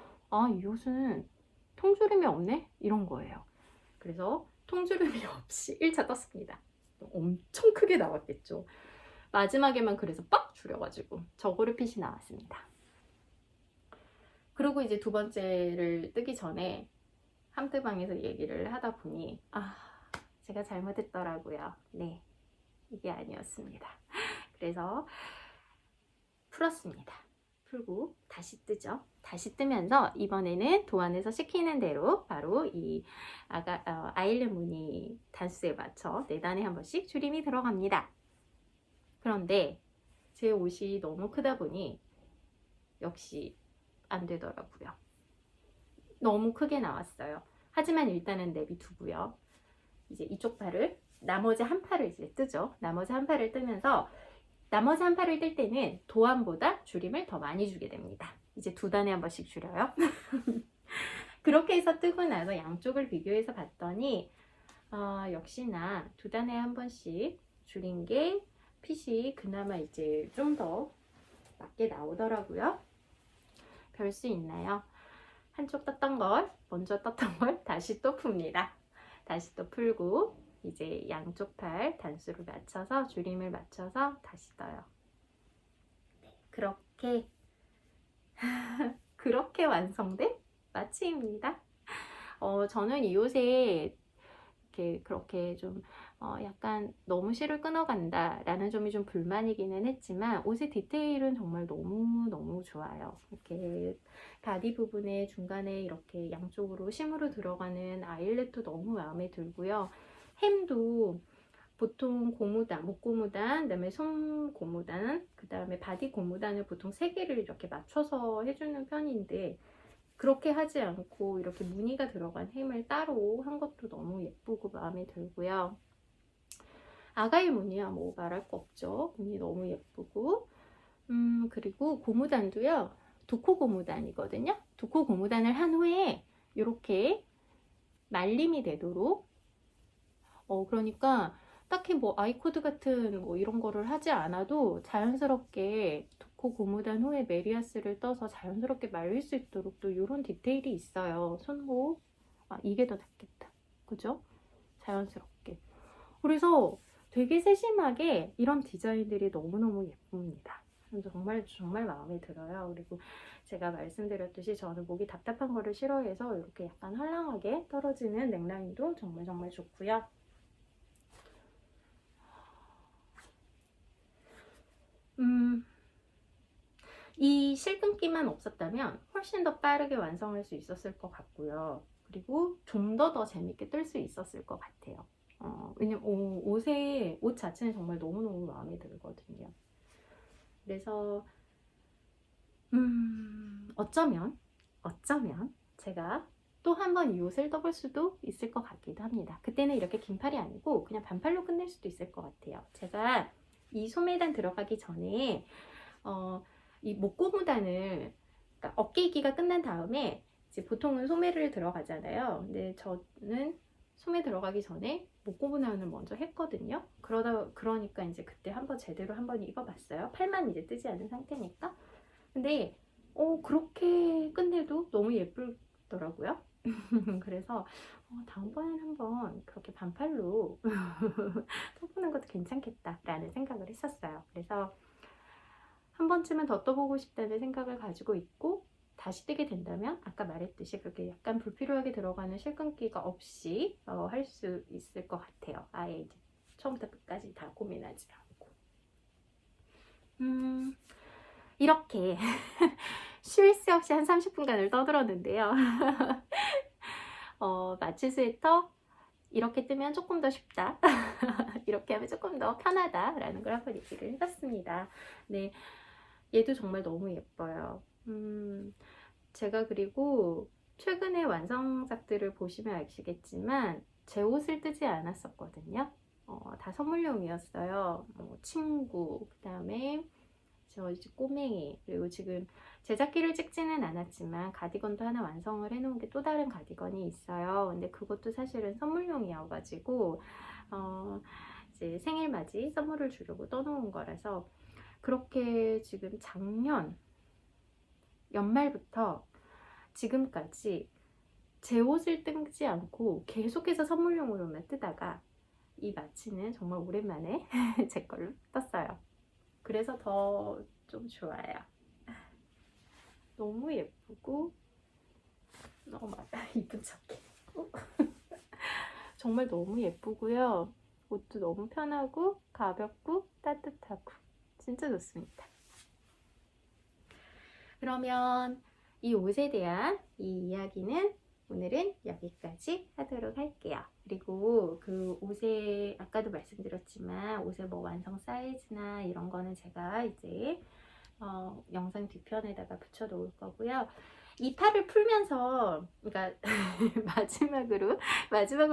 이 옷은 통주림이 없네? 이런 거예요. 그래서 통주림이 없이 1차 떴습니다. 엄청 크게 나왔겠죠. 마지막에만 그래서 빡 줄여가지고 저고리 핏이 나왔습니다. 그리고 이제 두 번째를 뜨기 전에 함뜨방에서 얘기를 하다 보니 제가 잘못했더라고요. 네, 이게 아니었습니다. 그래서 풀었습니다. 풀고 다시 뜨죠. 다시 뜨면서 이번에는 도안에서 시키는 대로 바로 이 아일렛 무늬 단수에 맞춰 4단에 한 번씩 줄임이 들어갑니다. 그런데 제 옷이 너무 크다 보니 역시 안 되더라고요. 너무 크게 나왔어요. 하지만 일단은 내비두고요. 이제 이쪽 팔을 나머지 한 팔을 이제 뜨죠. 나머지 한 팔을 뜨면서 나머지 한 팔을 뜰 때는 도안보다 줄임을 더 많이 주게 됩니다. 이제 2단에 한 번씩 줄여요. 그렇게 해서 뜨고 나서 양쪽을 비교해서 봤더니 역시나 2단에 한 번씩 줄인 게 핏이 그나마 이제 좀 더 맞게 나오더라고요. 별 수 있나요? 한쪽 떴던 걸 먼저 떴던 걸 다시 또 풉니다. 다시 또 풀고 이제 양쪽 팔 단수를 맞춰서 줄임을 맞춰서 다시 떠요. 그렇게 그렇게 완성된 마취입니다. 저는 이 옷에 그렇게 좀 약간 너무 실을 끊어간다 라는 점이 좀 불만이기는 했지만 옷의 디테일은 정말 너무 좋아요. 이렇게 바디 부분에 중간에 이렇게 양쪽으로 심으로 들어가는 아일렛도 너무 마음에 들고요. 햄도 보통 고무단, 목 고무단, 그다음에 손 고무단, 그다음에 바디 고무단을 보통 3개를 이렇게 맞춰서 해주는 편인데 그렇게 하지 않고 이렇게 무늬가 들어간 햄을 따로 한 것도 너무 예쁘고 마음에 들고요. 아가일 무늬야 뭐 말할 거 없죠. 무늬 너무 예쁘고 그리고 고무단도요. 도코 고무단이거든요. 도코 고무단을 한 후에 이렇게 말림이 되도록 그러니까 딱히 뭐 아이코드 같은 뭐 이런 거를 하지 않아도 자연스럽게 도코 고무단 후에 메리아스를 떠서 자연스럽게 말릴 수 있도록 또 이런 디테일이 있어요. 손목 이게 더 낫겠다. 그죠? 자연스럽게. 그래서 되게 세심하게 이런 디자인들이 너무너무 예쁩니다. 정말 마음에 들어요. 그리고 제가 말씀드렸듯이 저는 목이 답답한 거를 싫어해서 이렇게 약간 헐렁하게 떨어지는 넥라인도 정말 좋고요. 이 실끈기만 없었다면 훨씬 더 빠르게 완성할 수 있었을 것 같고요. 그리고 좀 더 재밌게 뜰 수 있었을 것 같아요. 왜냐면 옷 자체는 정말 너무너무 마음에 들거든요. 그래서 어쩌면 제가 또 한 번 이 옷을 떠볼 수도 있을 것 같기도 합니다. 그때는 이렇게 긴팔이 아니고 그냥 반팔로 끝낼 수도 있을 것 같아요. 제가 이 소매단 들어가기 전에 이 목고무단을, 그러니까 어깨기가 끝난 다음에 이제 보통은 소매를 들어가잖아요. 근데 저는 소매 들어가기 전에 목고무단을 먼저 했거든요. 그러니까 이제 그때 한번 제대로 한번 입어봤어요. 팔만 이제 뜨지 않은 상태니까. 근데 그렇게 끝내도 너무 예쁘더라고요. 그래서 다음번엔 한번 그렇게 반팔로 떠보는 것도 괜찮겠다라는 생각을 했었어요. 그래서 한 번쯤은 더 떠보고 싶다는 생각을 가지고 있고, 다시 뜨게 된다면 아까 말했듯이 그렇게 약간 불필요하게 들어가는 실끈기가 없이 할 수 있을 것 같아요. 아예 이제 처음부터 끝까지 다 고민하지 않고. 이렇게 쉴 새 없이 한 30분간을 떠들었는데요. 마취 스웨터 이렇게 뜨면 조금 더 쉽다. 이렇게 하면 조금 더 편하다 라는 걸 한번 얘기를 해봤습니다. 네, 얘도 정말 너무 예뻐요. 제가 그리고 최근에 완성작들을 보시면 아시겠지만 제 옷을 뜨지 않았었거든요. 다 선물용이었어요. 친구, 그 다음에 저 이제 꼬맹이, 그리고 지금 제작기를 찍지는 않았지만 가디건도 하나 완성을 해놓은 게 또 다른 가디건이 있어요. 근데 그것도 사실은 선물용이어가지고 이제 생일맞이 선물을 주려고 떠놓은 거라서, 그렇게 지금 작년 연말부터 지금까지 제 옷을 뜨지 않고 계속해서 선물용으로만 뜨다가 이 마취는 정말 오랜만에 제 걸로 떴어요. 그래서 더 좀 좋아요. 너무 예쁘고 너무 이쁜 척해. 정말 너무 예쁘고요. 옷도 너무 편하고 가볍고 따뜻하고 진짜 좋습니다. 그러면 이 옷에 대한 이 이야기는 오늘은 여기까지 하도록 할게요. 그리고 그 옷에 아까도 말씀드렸지만 옷의 뭐 완성 사이즈나 이런 거는 제가 이제 영상 뒤편에다가 붙여 놓을 거고요. 이 팔을 풀면서, 그러니까 마지막으로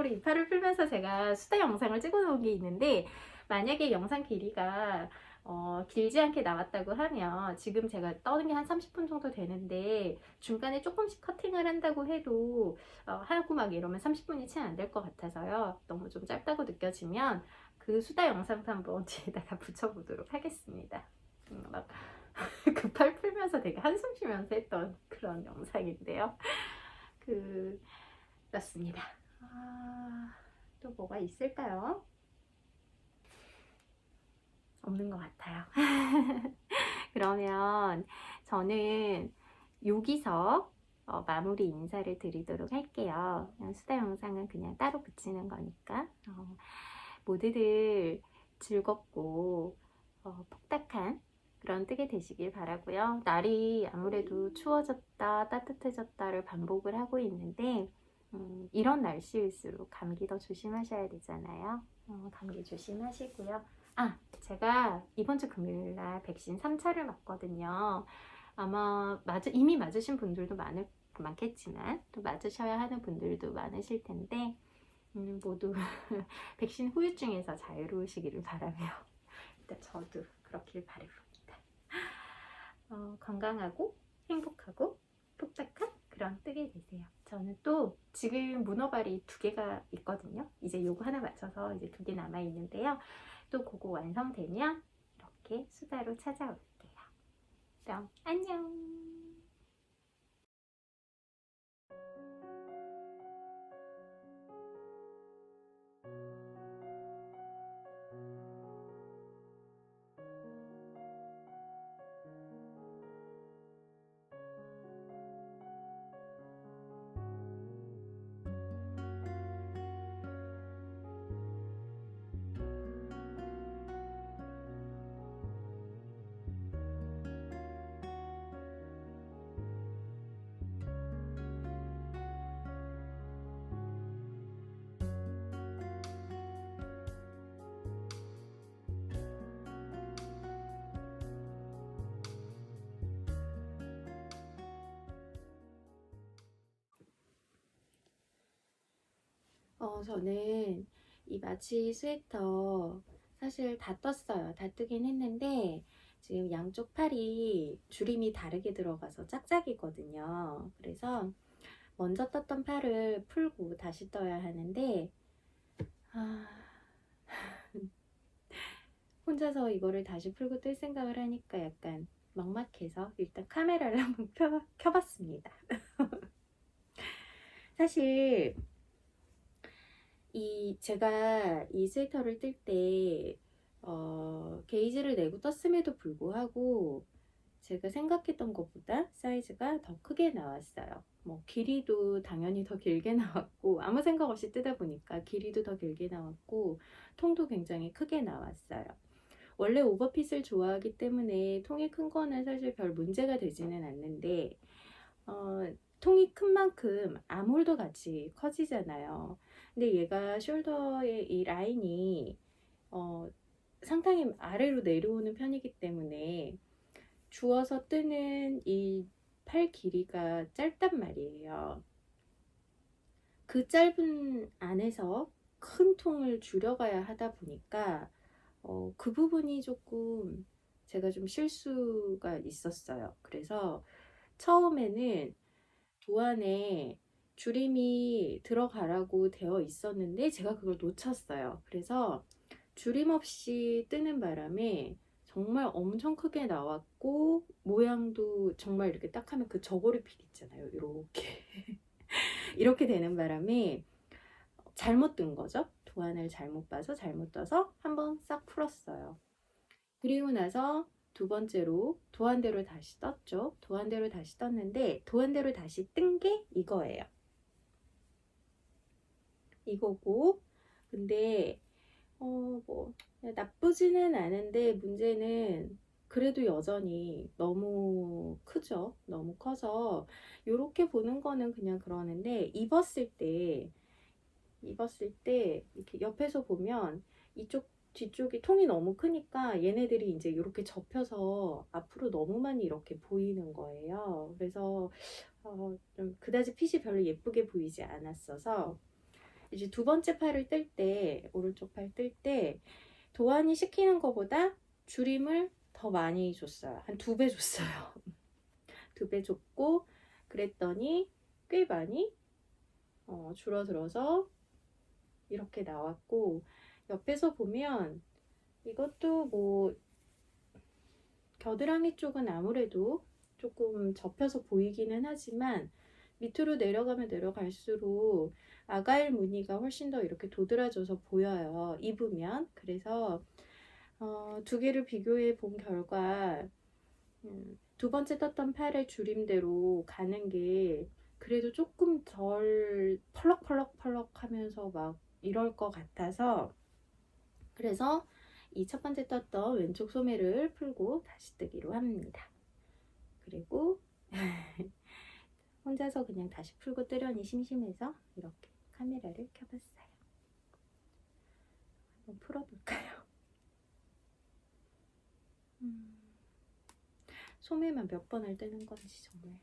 이 팔을 풀면서 제가 수다 영상을 찍어 놓은 게 있는데, 만약에 영상 길이가 길지 않게 나왔다고 하면, 지금 제가 떠는 게 한 30분 정도 되는데 중간에 조금씩 커팅을 한다고 해도 하고 막 이러면 30분이 채 안 될 것 같아서요. 너무 좀 짧다고 느껴지면 그 수다 영상도 한번 뒤에다가 붙여보도록 하겠습니다. 막 그 팔 풀면서 되게 한숨 쉬면서 했던 그런 영상인데요. 그렇습니다. 또 뭐가 있을까요? 없는 것 같아요. 그러면 저는 여기서 마무리 인사를 드리도록 할게요. 그냥 수다 영상은 그냥 따로 붙이는 거니까 모두들 즐겁고 폭닥한 그런 뜨게 되시길 바라고요. 날이 아무래도 추워졌다 따뜻해졌다를 반복을 하고 있는데 이런 날씨일수록 감기 더 조심하셔야 되잖아요. 감기 조심하시고요. 제가 이번 주 금요일 날 백신 3차를 맞거든요. 아마 이미 맞으신 분들도 많겠지만 또 맞으셔야 하는 분들도 많으실 텐데 모두 백신 후유증에서 자유로우시기를 바라며 일단 저도 그렇길 바랍니다. 건강하고 행복하고 폭닥한 그런 뜨게 되세요. 저는 또 지금 문어발이 2개가 있거든요. 이제 요거 하나 맞춰서 이제 2개 남아 있는데요. 또 그거 완성되면 이렇게 수다로 찾아올게요. 그럼 안녕. 저는 이 마치 스웨터 사실 다 떴어요. 다 뜨긴 했는데 지금 양쪽 팔이 주림이 다르게 들어가서 짝짝이거든요. 그래서 먼저 떴던 팔을 풀고 다시 떠야 하는데 아, 혼자서 이거를 다시 풀고 뜰 생각을 하니까 약간 막막해서 일단 카메라를 한번 켜봤습니다. 사실 제가 이 스웨터를 뜰 때 게이지를 내고 떴음에도 불구하고 제가 생각했던 것보다 사이즈가 더 크게 나왔어요. 뭐 길이도 당연히 더 길게 나왔고 아무 생각 없이 뜨다 보니까 길이도 더 길게 나왔고 통도 굉장히 크게 나왔어요. 원래 오버핏을 좋아하기 때문에 통이 큰 거는 사실 별 문제가 되지는 않는데 통이 큰 만큼 아몰도 같이 커지잖아요. 근데 얘가 숄더의 이 라인이 상당히 아래로 내려오는 편이기 때문에 주워서 뜨는 이 팔 길이가 짧단 말이에요. 그 짧은 안에서 큰 통을 줄여가야 하다 보니까 그 부분이 조금 제가 좀 실수가 있었어요. 그래서 처음에는 도안에 줄임이 들어가라고 되어 있었는데 제가 그걸 놓쳤어요. 그래서 줄임 없이 뜨는 바람에 정말 엄청 크게 나왔고 모양도 정말 이렇게 딱 하면 그 저고리 필 있잖아요. 이렇게 이렇게 되는 바람에 잘못 뜬 거죠. 도안을 잘못 봐서 잘못 떠서 한번 싹 풀었어요. 그리고 나서 두 번째로 도안대로 다시 떴죠. 도안대로 다시 떴는데 도안대로 다시 뜬 게 이거예요. 이거고 근데 뭐 나쁘지는 않은데 문제는 그래도 여전히 너무 크죠. 너무 커서 이렇게 보는 거는 그냥 그러는데 입었을 때 이렇게 옆에서 보면 이쪽 뒤쪽이 통이 너무 크니까 얘네들이 이제 이렇게 접혀서 앞으로 너무 많이 이렇게 보이는 거예요. 그래서 좀 그다지 핏이 별로 예쁘게 보이지 않았어서 이제 두 번째 팔을 뜰 때, 오른쪽 팔 뜰 때 도안이 시키는 것보다 줄임을 더 많이 줬어요. 한 2배 줬어요. 2배 줬고 그랬더니 꽤 많이 줄어들어서 이렇게 나왔고 옆에서 보면 이것도 뭐 겨드랑이 쪽은 아무래도 조금 접혀서 보이기는 하지만 밑으로 내려가면 내려갈수록 아가일 무늬가 훨씬 더 이렇게 도드라져서 보여요. 입으면. 그래서 두 개를 비교해 본 결과 두 번째 떴던 팔의 줄임대로 가는 게 그래도 조금 덜 펄럭펄럭 하면서 막 이럴 것 같아서 그래서 이 첫 번째 떴던 왼쪽 소매를 풀고 다시 뜨기로 합니다. 그리고 혼자서 그냥 다시 풀고 뜨려니 심심해서 이렇게 카메라를 켜봤어요. 한번 풀어볼까요? 소매만 몇 번을 뜨는 건지 정말.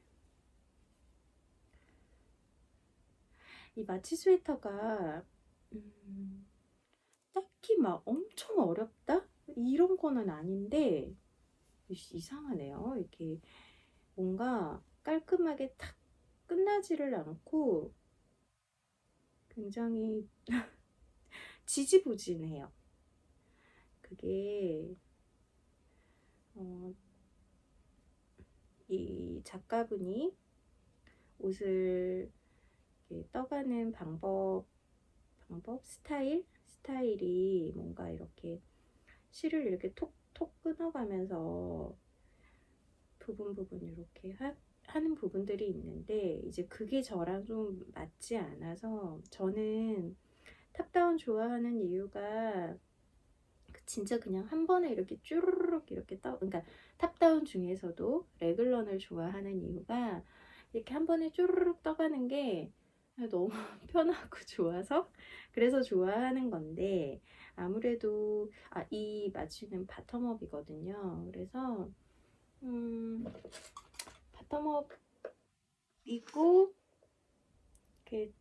이 마치 스웨터가 딱히 막 엄청 어렵다? 이런 거는 아닌데 이상하네요. 이렇게 뭔가 깔끔하게 탁 끝나지를 않고 굉장히 지지부진해요. 그게 이 작가분이 옷을 떠가는 스타일이 뭔가 이렇게 실을 이렇게 톡톡 끊어가면서 부분 이렇게 하는 부분들이 있는데 이제 그게 저랑 좀 맞지 않아서 저는 탑다운 좋아하는 이유가 진짜 그냥 한 번에 이렇게 쭈르륵 이렇게 그러니까 탑다운 중에서도 레글런을 좋아하는 이유가 이렇게 한 번에 쭈르륵 떠가는 게 너무 편하고 좋아서 그래서 좋아하는 건데 아무래도 이 마취는 바텀업이거든요. 그래서 바텀업이고 이렇게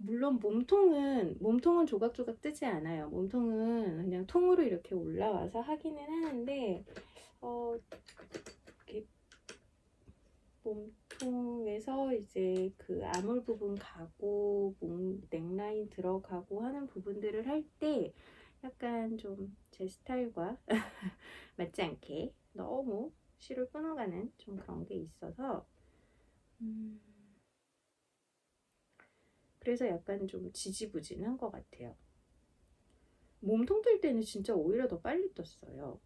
물론 몸통은 조각조각 뜨지 않아요. 몸통은 그냥 통으로 이렇게 올라와서 하기는 하는데 이렇게 몸통에서 이제 그 아몰 부분 가고 넥라인 들어가고 하는 부분들을 할 때 약간 좀 제 스타일과 맞지 않게 너무 실을 끊어가는 좀 그런 게 있어서 그래서 약간 좀 지지부진한 것 같아요. 몸통 뜰 때는 진짜 오히려 더 빨리 떴어요.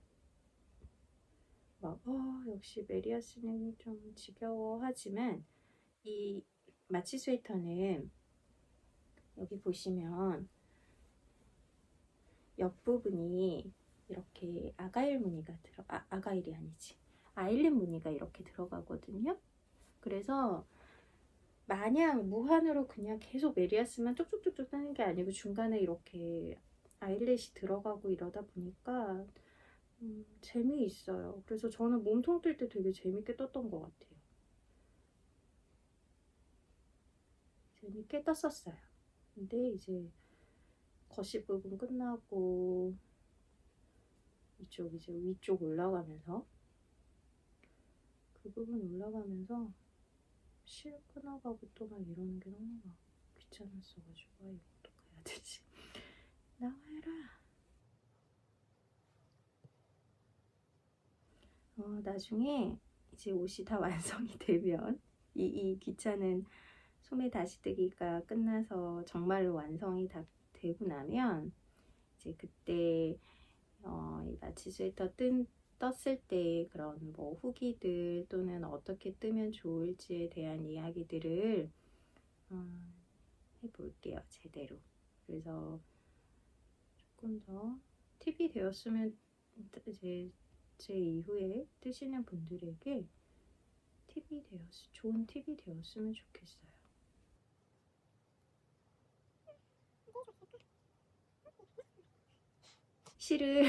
막 역시 메리아스는 좀 지겨워 하지만 이 마치 스웨터는 여기 보시면 옆부분이 이렇게 아가일 무늬가 아가일이 아니지 아일린 무늬가 이렇게 들어가거든요. 그래서 마냥 무한으로 그냥 계속 메리아스만 쪽쪽쪽쪽 뜨는 게 아니고 중간에 이렇게 아일렛이 들어가고 이러다 보니까 재미있어요. 그래서 저는 몸통 뜰 때 되게 재밌게 떴던 것 같아요. 재밌게 떴었어요. 근데 이제 거시 부분 끝나고 이쪽 이제 위쪽 올라가면서 그 부분 올라가면서 실 끊어가고 또 막 이러는 게 너무 막 귀찮았어가지고 이거 어떡해야 되지? 나와라. 나중에 이제 옷이 다 완성이 되면 이 귀찮은 소매 다시뜨기가 끝나서 정말로 완성이 다 되고 나면 이제 그때 이 마치 스웨터 떴을 때 그런 뭐 후기들 또는 어떻게 뜨면 좋을지에 대한 이야기들을 해볼게요. 제대로. 그래서 조금 더 팁이 되었으면 이제 제 이후에 뜨시는 분들에게 좋은 팁이 되었으면 좋겠어요. 실을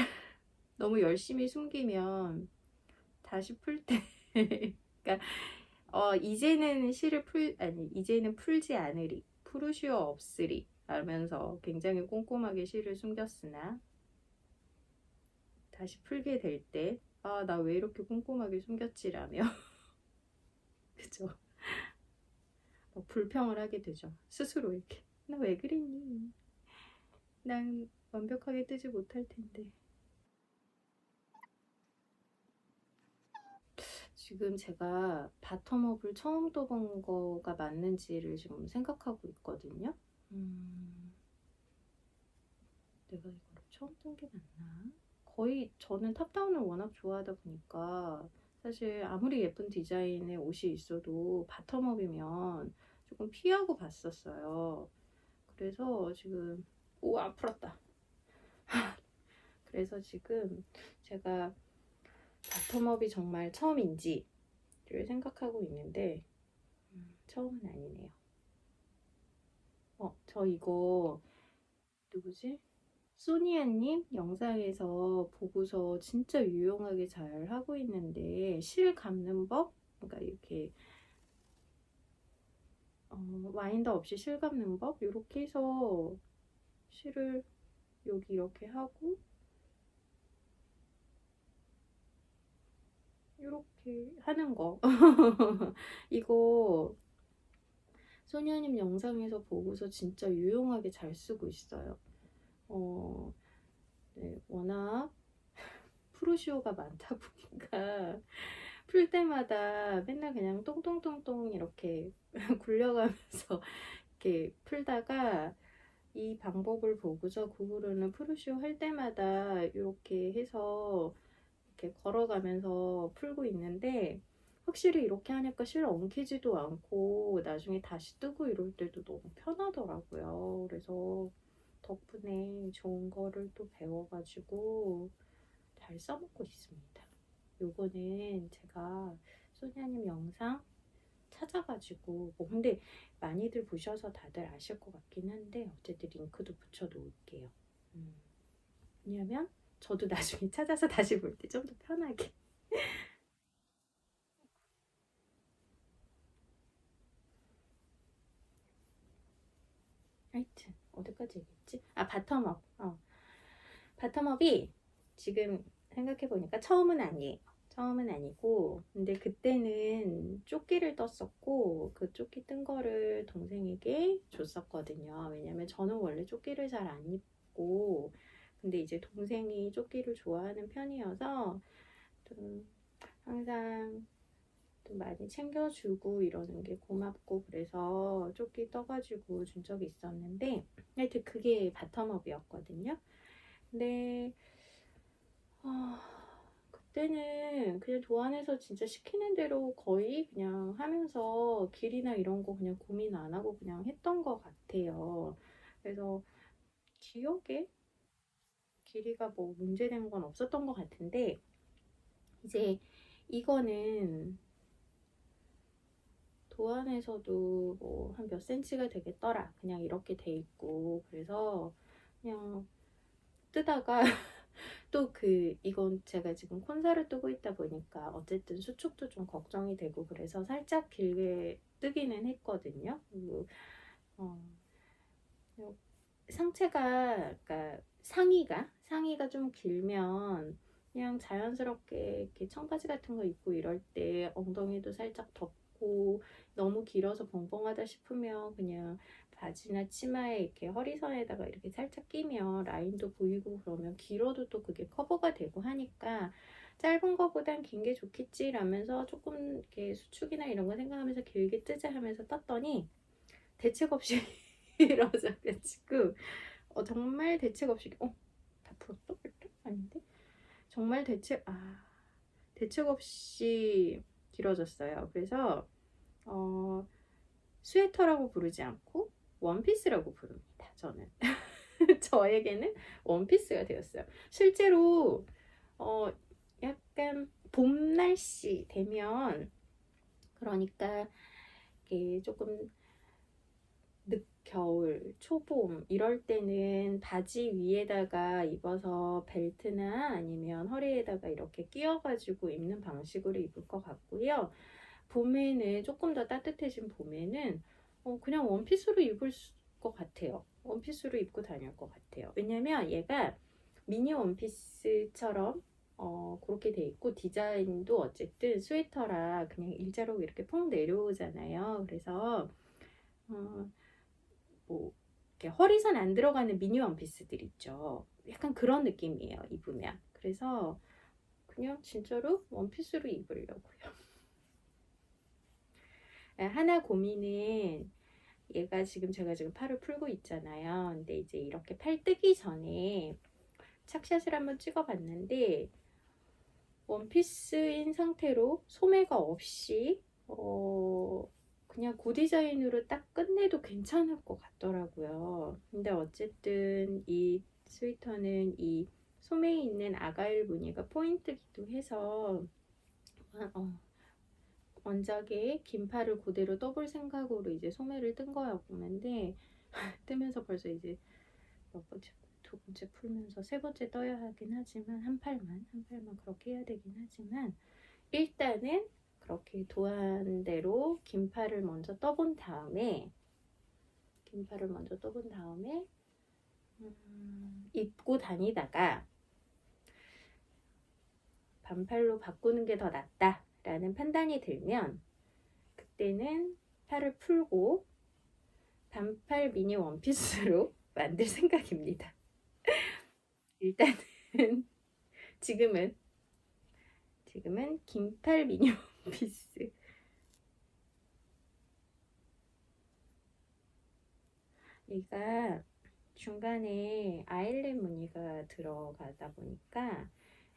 너무 열심히 숨기면 다시 풀 때, 그러니까 이제는 이제는 풀지 않으리, 푸르시오 없으리 하면서 굉장히 꼼꼼하게 실을 숨겼으나 다시 풀게 될 때, 나 왜 이렇게 꼼꼼하게 숨겼지라며, 그죠? 불평을 하게 되죠. 스스로에게. 나 왜 그랬니? 난 완벽하게 뜨지 못할 텐데. 지금 제가 바텀업을 처음 떠본 거가 맞는지를 지금 생각하고 있거든요. 내가 이거를 처음 뜬 게 맞나? 거의 저는 탑다운을 워낙 좋아하다 보니까 사실 아무리 예쁜 디자인의 옷이 있어도 바텀업이면 조금 피하고 봤었어요. 그래서 지금 풀었다. 그래서 지금 제가 바텀업이 정말 처음인지를 생각하고 있는데 처음은 아니네요. 저 이거 누구지? 소니아님 영상에서 보고서 진짜 유용하게 잘 하고 있는데 실 감는 법? 그러니까 이렇게 와인더 없이 실 감는 법? 이렇게 해서 실을 여기 이렇게 하고 이렇게 하는 거 이거 소니아님 영상에서 보고서 진짜 유용하게 잘 쓰고 있어요. 네, 워낙 프로시오가 많다 보니까 풀 때마다 맨날 그냥 똥똥똥똥 이렇게 굴려가면서 이렇게 풀다가 이 방법을 보고서 그 후로는 프루시오 할 때마다 이렇게 해서 이렇게 걸어가면서 풀고 있는데 확실히 이렇게 하니까 실 엉키지도 않고 나중에 다시 뜨고 이럴 때도 너무 편하더라고요. 그래서 덕분에 좋은 거를 또 배워가지고 잘 써먹고 있습니다. 요거는 제가 소니아님 영상 찾아가지고 근데 많이들 보셔서 다들 아실 것 같긴 한데 어쨌든 링크도 붙여 놓을게요. 왜냐면 저도 나중에 찾아서 다시 볼 때 좀 더 편하게. 하여튼 어디까지 얘기했지? 아, 바텀업. 바텀업이 지금 생각해보니까 처음은 아니에요. 처음은 아니고, 근데 그때는 조끼를 떴었고, 그 조끼 뜬 거를 동생에게 줬었거든요. 왜냐면 저는 원래 조끼를 잘 안 입고, 근데 이제 동생이 조끼를 좋아하는 편이어서 좀 항상 좀 많이 챙겨주고 이러는 게 고맙고, 그래서 조끼 떠가지고 준 적이 있었는데, 하여튼 그게 바텀업이었거든요. 근데 아, 그때는 그냥 도안에서 진짜 시키는 대로 거의 그냥 하면서 길이나 이런 거 그냥 고민 안 하고 그냥 했던 것 같아요. 그래서 기억에 길이가 뭐 문제된 건 없었던 것 같은데, 이제 이거는 도안에서도 뭐 한 몇 센치가 되겠더라 그냥 이렇게 돼 있고, 그래서 그냥 뜨다가 또 이건 제가 지금 콘사를 뜨고 있다 보니까 어쨌든 수축도 좀 걱정이 되고, 그래서 살짝 길게 뜨기는 했거든요. 그리고 어, 상체가, 그러니까 상의가 좀 길면 그냥 자연스럽게 이렇게 청바지 같은 거 입고 이럴 때 엉덩이도 살짝 덮고, 너무 길어서 벙벙하다 싶으면 그냥 바지나 치마에 이렇게 허리선에다가 이렇게 살짝 끼면 라인도 보이고, 그러면 길어도 또 그게 커버가 되고 하니까 짧은 거보단 긴 게 좋겠지 라면서 조금 이렇게 수축이나 이런 거 생각하면서 길게 뜨자 하면서 떴더니 대책 없이 길어져가지고, 정말 대책 없이, 다 풀었어? 일단? 아닌데? 정말 대책 없이 길어졌어요. 그래서 어, 스웨터라고 부르지 않고 원피스라고 부릅니다. 저는 저에게는 원피스가 되었어요. 실제로 어, 약간 봄 날씨 되면, 그러니까 이게 조금 늦겨울, 초봄 이럴 때는 바지 위에다가 입어서 벨트나 아니면 허리에다가 이렇게 끼워가지고 입는 방식으로 입을 것 같고요. 봄에는 조금 더 따뜻해진 봄에는 그냥 원피스로 입을 것 같아요. 원피스로 입고 다닐 것 같아요. 왜냐면 얘가 미니 원피스처럼 그렇게 돼 있고, 디자인도 어쨌든 스웨터라 그냥 일자로 이렇게 펑 내려오잖아요. 그래서 어, 뭐 이렇게 허리선 안 들어가는 미니 원피스들 있죠. 약간 그런 느낌이에요, 입으면. 그래서 그냥 진짜로 원피스로 입으려고요. 하나 고민은, 얘가 지금 제가 지금 팔을 풀고 있잖아요. 근데 이제 이렇게 팔 뜨기 전에 착샷을 한번 찍어봤는데, 원피스인 상태로 소매가 없이 그냥 고디자인으로 딱 끝내도 괜찮을 것 같더라고요. 근데 어쨌든 이 스웨터는 이 소매에 있는 아가일 무늬가 포인트기도 해서 원작의 긴 팔을 그대로 떠볼 생각으로 이제 소매를 뜬 거였는데, 뜨면서 벌써 이제 몇 번째, 두 번째 풀면서 세 번째 떠야 하긴 하지만, 한 팔만 그렇게 해야 되긴 하지만, 일단은 그렇게 도안대로 긴 팔을 먼저 떠본 다음에 입고 다니다가 반팔로 바꾸는 게 더 낫다라는 판단이 들면, 그때는 팔을 풀고 반팔 미니 원피스로 만들 생각입니다. 일단은 지금은 긴팔 미니 원피스. 얘가 중간에 아일렛 무늬가 들어가다 보니까,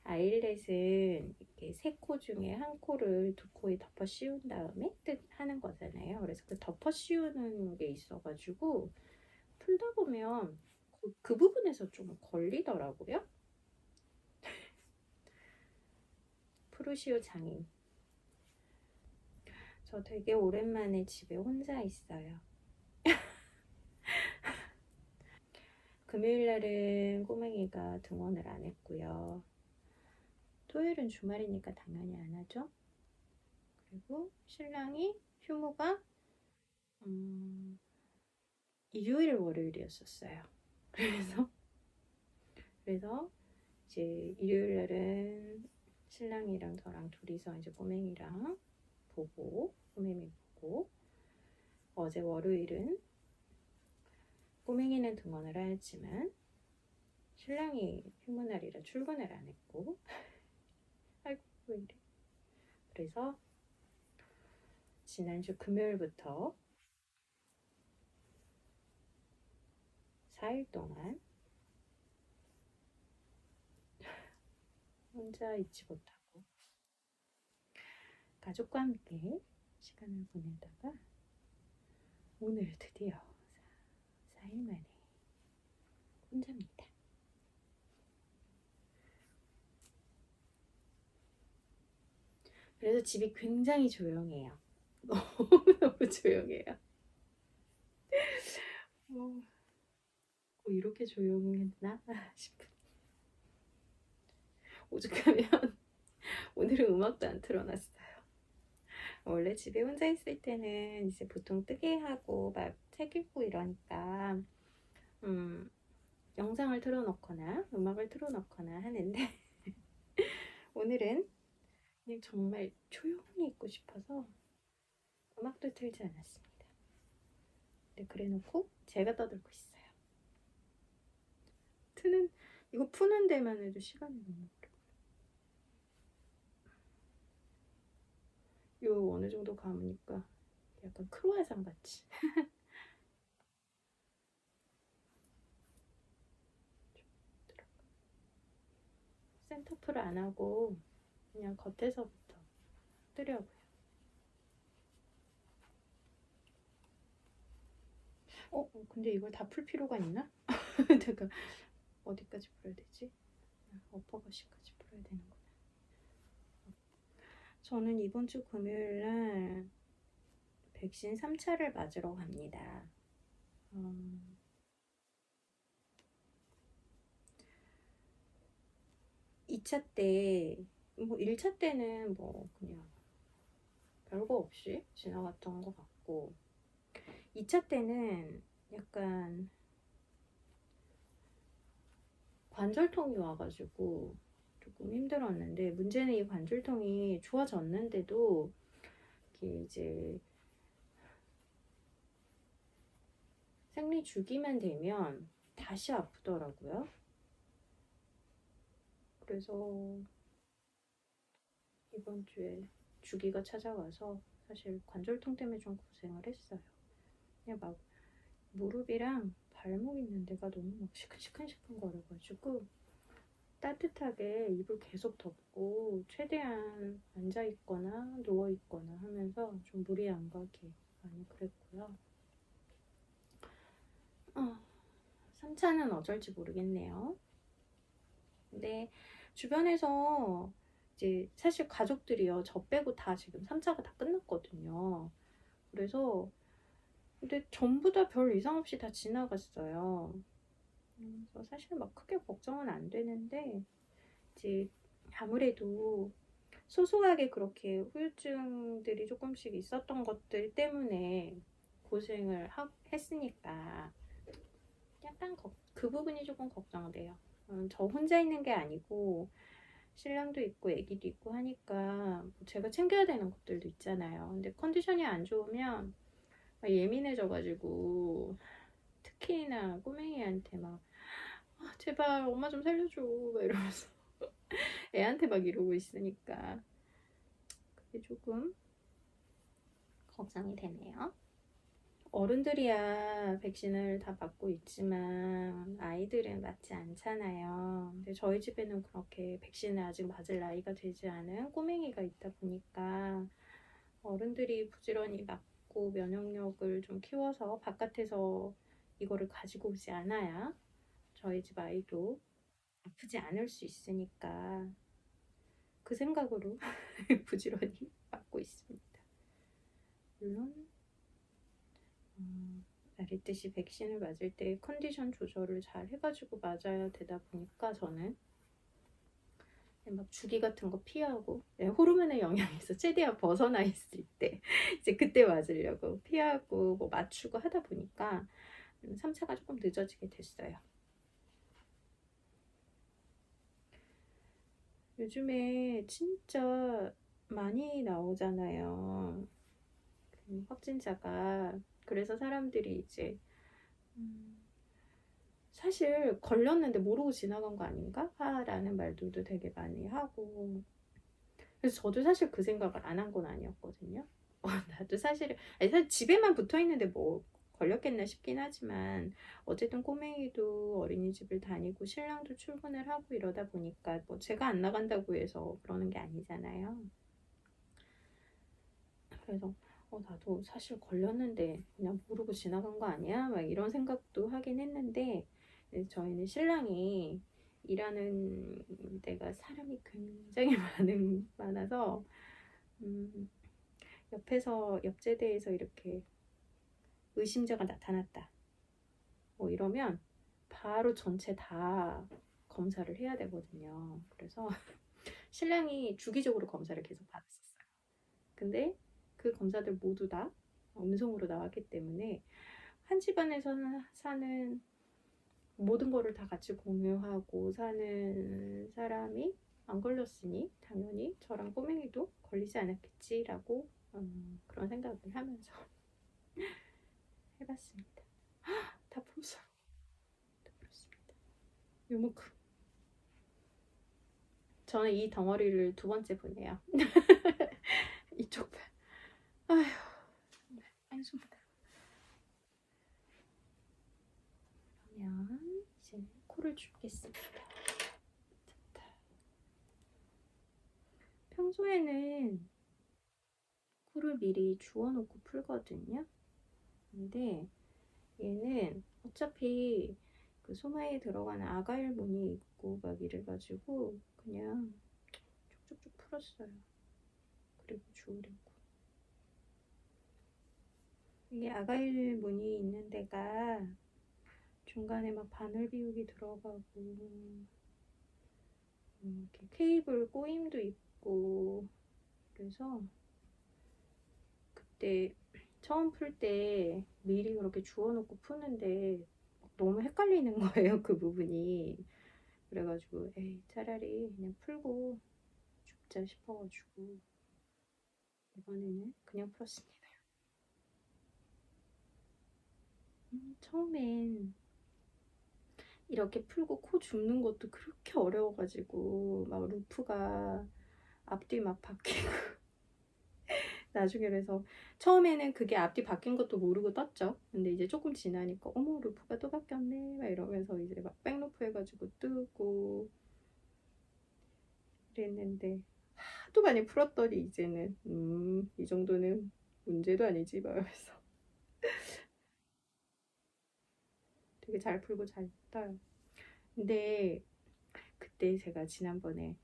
아일렛은 이렇게 세 코 중에 한 코를 두 코에 덮어 씌운 다음에 하는 거잖아요. 그래서 그 덮어 씌우는 게 있어가지고 풀다 보면 그 부분에서 좀 걸리더라고요. 프루시오 장인. 저 되게 오랜만에 집에 혼자 있어요. 금요일 날은 꼬맹이가 등원을 안 했고요. 토요일은 주말이니까 당연히 안 하죠. 그리고 신랑이 휴무가 일요일 월요일이었었어요. 그래서 이제 일요일 날은 신랑이랑 저랑 둘이서 이제 꼬맹이랑 보고 꼬맹이 보고, 어제 월요일은 꼬맹이는 등원을 하였지만 신랑이 휴무날이라 출근을 안 했고 아이고 왜 이래. 그래서 지난주 금요일부터 4일 동안 혼자 있지 못하고 가족과 함께 시간을 보내다가 오늘 드디어 4일 만에 혼자입니다. 그래서 집이 굉장히 조용해요. 너무너무 조용해요. 이렇게 조용했나 싶은. 오죽하면 오늘은 음악도 안 틀어놨어요. 원래 집에 혼자 있을 때는 이제 보통 뜨개 하고 막 책 읽고 이러니까 영상을 틀어놓거나 음악을 틀어놓거나 하는데 오늘은 그냥 정말 조용히 있고 싶어서 음악도 틀지 않았습니다. 근데 그래놓고 제가 떠들고 있어요. 이거 푸는 데만 해도 시간이 너무 오래. 요 어느 정도 감으니까 약간 크로아상 같이. 센터풀 안 하고 그냥 겉에서부터 뜨려고요. 근데 이걸 다 풀 필요가 있나? 잠깐, 어디까지 풀어야 되지? 어퍼거시까지 풀어야 되는구나. 저는 이번 주 금요일 날 백신 3차를 맞으러 갑니다. 2차 때, 뭐 1차 때는 뭐 그냥 별거 없이 지나갔던 것 같고, 2차 때는 약간 관절통이 와가지고 조금 힘들었는데, 문제는 이 관절통이 좋아졌는데도 이게 이제 생리 주기만 되면 다시 아프더라고요. 그래서 이번 주에 주기가 찾아와서 사실 관절통 때문에 좀 고생을 했어요. 그냥 막 무릎이랑 발목 있는 데가 너무 막 시큰시큰 거려가지고 따뜻하게 이불 계속 덮고 최대한 앉아있거나 누워있거나 하면서 좀 무리 안 가게 많이 그랬고요. 3차는 어쩔지 모르겠네요. 근데 주변에서 이제 사실 가족들이요, 저 빼고 다 지금 3차가 다 끝났거든요. 그래서 근데 전부 다 별 이상 없이 다 지나갔어요. 그래서 사실 막 크게 걱정은 안 되는데 이제 아무래도 소소하게 그렇게 후유증들이 조금씩 있었던 것들 때문에 고생을 했으니까 약간 그 부분이 조금 걱정돼요. 저 혼자 있는 게 아니고 신랑도 있고 애기도 있고 하니까 제가 챙겨야 되는 것들도 있잖아요. 근데 컨디션이 안 좋으면 예민해져가지고 특히나 꼬맹이한테 막 제발 엄마 좀 살려줘 막 이러면서 애한테 막 이러고 있으니까 그게 조금 걱정이 되네요. 어른들이야 백신을 다 맞고 있지만 아이들은 맞지 않잖아요. 근데 저희 집에는 그렇게 백신을 아직 맞을 나이가 되지 않은 꼬맹이가 있다 보니까 어른들이 부지런히 맞고 면역력을 좀 키워서 바깥에서 이거를 가지고 오지 않아야 저희 집 아이도 아프지 않을 수 있으니까 그 생각으로 부지런히 맞고 있습니다. 물론 말했듯이 백신을 맞을 때 컨디션 조절을 잘 해가지고 맞아야 되다 보니까 저는 막 주기 같은 거 피하고 호르몬의 영향에서 최대한 벗어나 있을 때 이제 그때 맞으려고 피하고 뭐 맞추고 하다 보니까 3차가 조금 늦어지게 됐어요. 요즘에 진짜 많이 나오잖아요. 그 확진자가. 그래서 사람들이 이제 사실 걸렸는데 모르고 지나간 거 아닌가? 라는 말들도 되게 많이 하고. 그래서 저도 사실 그 생각을 안 한 건 아니었거든요. 나도 사실은, 아니, 사실 집에만 붙어 있는데 뭐 걸렸겠나 싶긴 하지만, 어쨌든 꼬맹이도 어린이집을 다니고 신랑도 출근을 하고 이러다 보니까 뭐 제가 안 나간다고 해서 그러는 게 아니잖아요. 그래서 나도 사실 걸렸는데 그냥 모르고 지나간 거 아니야? 막 이런 생각도 하긴 했는데, 저희는 신랑이 일하는 데가 사람이 굉장히 많아서 옆에서 옆제대에서 이렇게 의심자가 나타났다 뭐 이러면 바로 전체 다 검사를 해야 되거든요. 그래서 신랑이 주기적으로 검사를 계속 받았었어요. 근데 그 검사들 모두 다 음성으로 나왔기 때문에 한 집안에서 사는 모든 거를 다 같이 공유하고 사는 사람이 안 걸렸으니 당연히 저랑 꼬맹이도 걸리지 않았겠지라고 그런 생각을 하면서 해봤습니다. 다 풀었어요. 다 풀었습니다. 요만큼. 저는 이 덩어리를 두 번째 보내요. 이쪽 배. 아휴, 한숨다. 그러면 이제 코를 줄겠습니다. 평소에는 코를 미리 주워놓고 풀거든요. 근데 얘는 어차피 그 소마에 들어가는 아가일 무늬 있고 막 이래가지고 그냥 쭉쭉쭉 풀었어요. 그리고 주우려고. 이게 아가일 무늬 있는 데가 중간에 막 바늘 비우기 들어가고 이렇게 케이블 꼬임도 있고 그래서 그때 처음 풀 때 미리 그렇게 주워놓고 푸는데 너무 헷갈리는 거예요, 그 부분이. 그래가지고 에이 차라리 그냥 풀고 죽자 싶어가지고 이번에는 그냥 풀었습니다. 처음엔 이렇게 풀고 코 줍는 것도 그렇게 어려워가지고 막 루프가 앞뒤 막 바뀌고 나중에 그래서 처음에는 그게 앞뒤 바뀐 것도 모르고 떴죠. 근데 이제 조금 지나니까 어머 루프가 또 바뀌었네 막 이러면서 이제 막 백루프 해가지고 뜨고 그랬는데 하도 많이 풀었더니 이제는 이 정도는 문제도 아니지 막 이러면서 되게 잘 풀고 잘 떠요. 근데 그때 제가 지난번에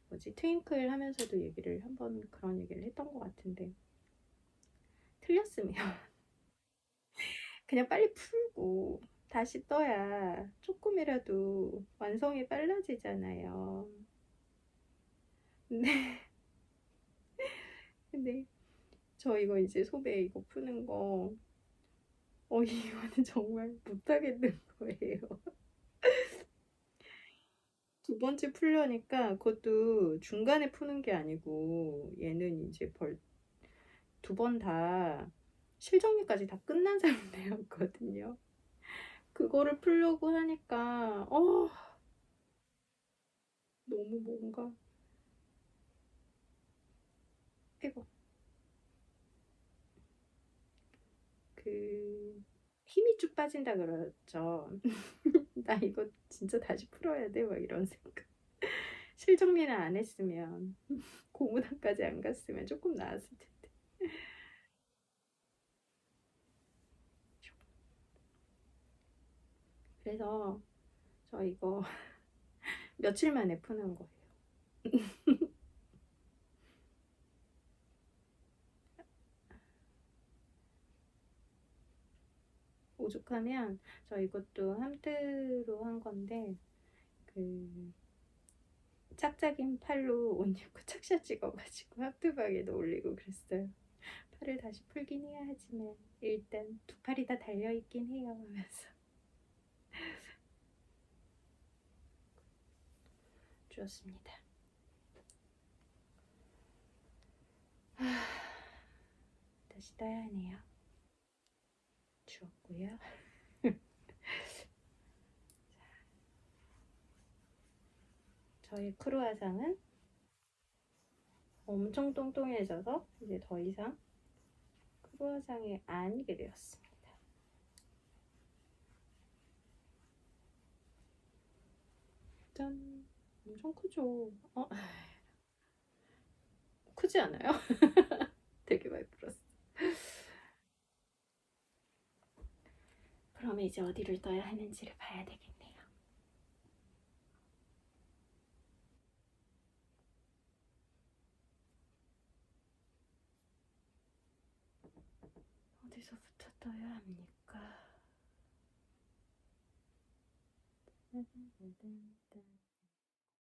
뭐지 트윙클 하면서도 얘기를 한번 그런 얘기를 했던 것 같은데 틀렸으면 그냥 빨리 풀고 다시 떠야 조금이라도 완성이 빨라지잖아요. 근데 근데 저 이거 이제 소배 이거 푸는 거 이거는 정말 못하겠는 거예요. 두 번째 풀려니까 그것도 중간에 푸는 게 아니고 얘는 이제 두 번 다 실정리까지 다 끝난 상태였거든요. 그거를 풀려고 하니까 너무 뭔가 이거 그 힘이 쭉 빠진다 그러죠. 나 이거 진짜 다시 풀어야 돼 막 이런 생각. 실정리는 안 했으면 고무단까지 안 갔으면 조금 나았을 텐데. 그래서 저 이거 며칠 만에 푸는 거예요. 오죽하면 저 이것도 함트로 한 건데 그 짝짝인 팔로 옷 입고 착샷 찍어가지고 함트방에도 올리고 그랬어요. 팔을 다시 풀긴 해야 하지만 일단 두 팔이 다 달려있긴 해요 하면서 주었습니다. 다시 떠야 하네요. 주었고요. 저희 크루아상은 엄청 똥똥해져서 이제 더 이상 크루아상이 아니게 되었습니다. 짠! 엄청 크죠? 크지 않아요? 되게 많이 불었어. 그러면 이제 어디를 떠야 하는지를 봐야 되겠네요. 어디서부터 떠야 합니까?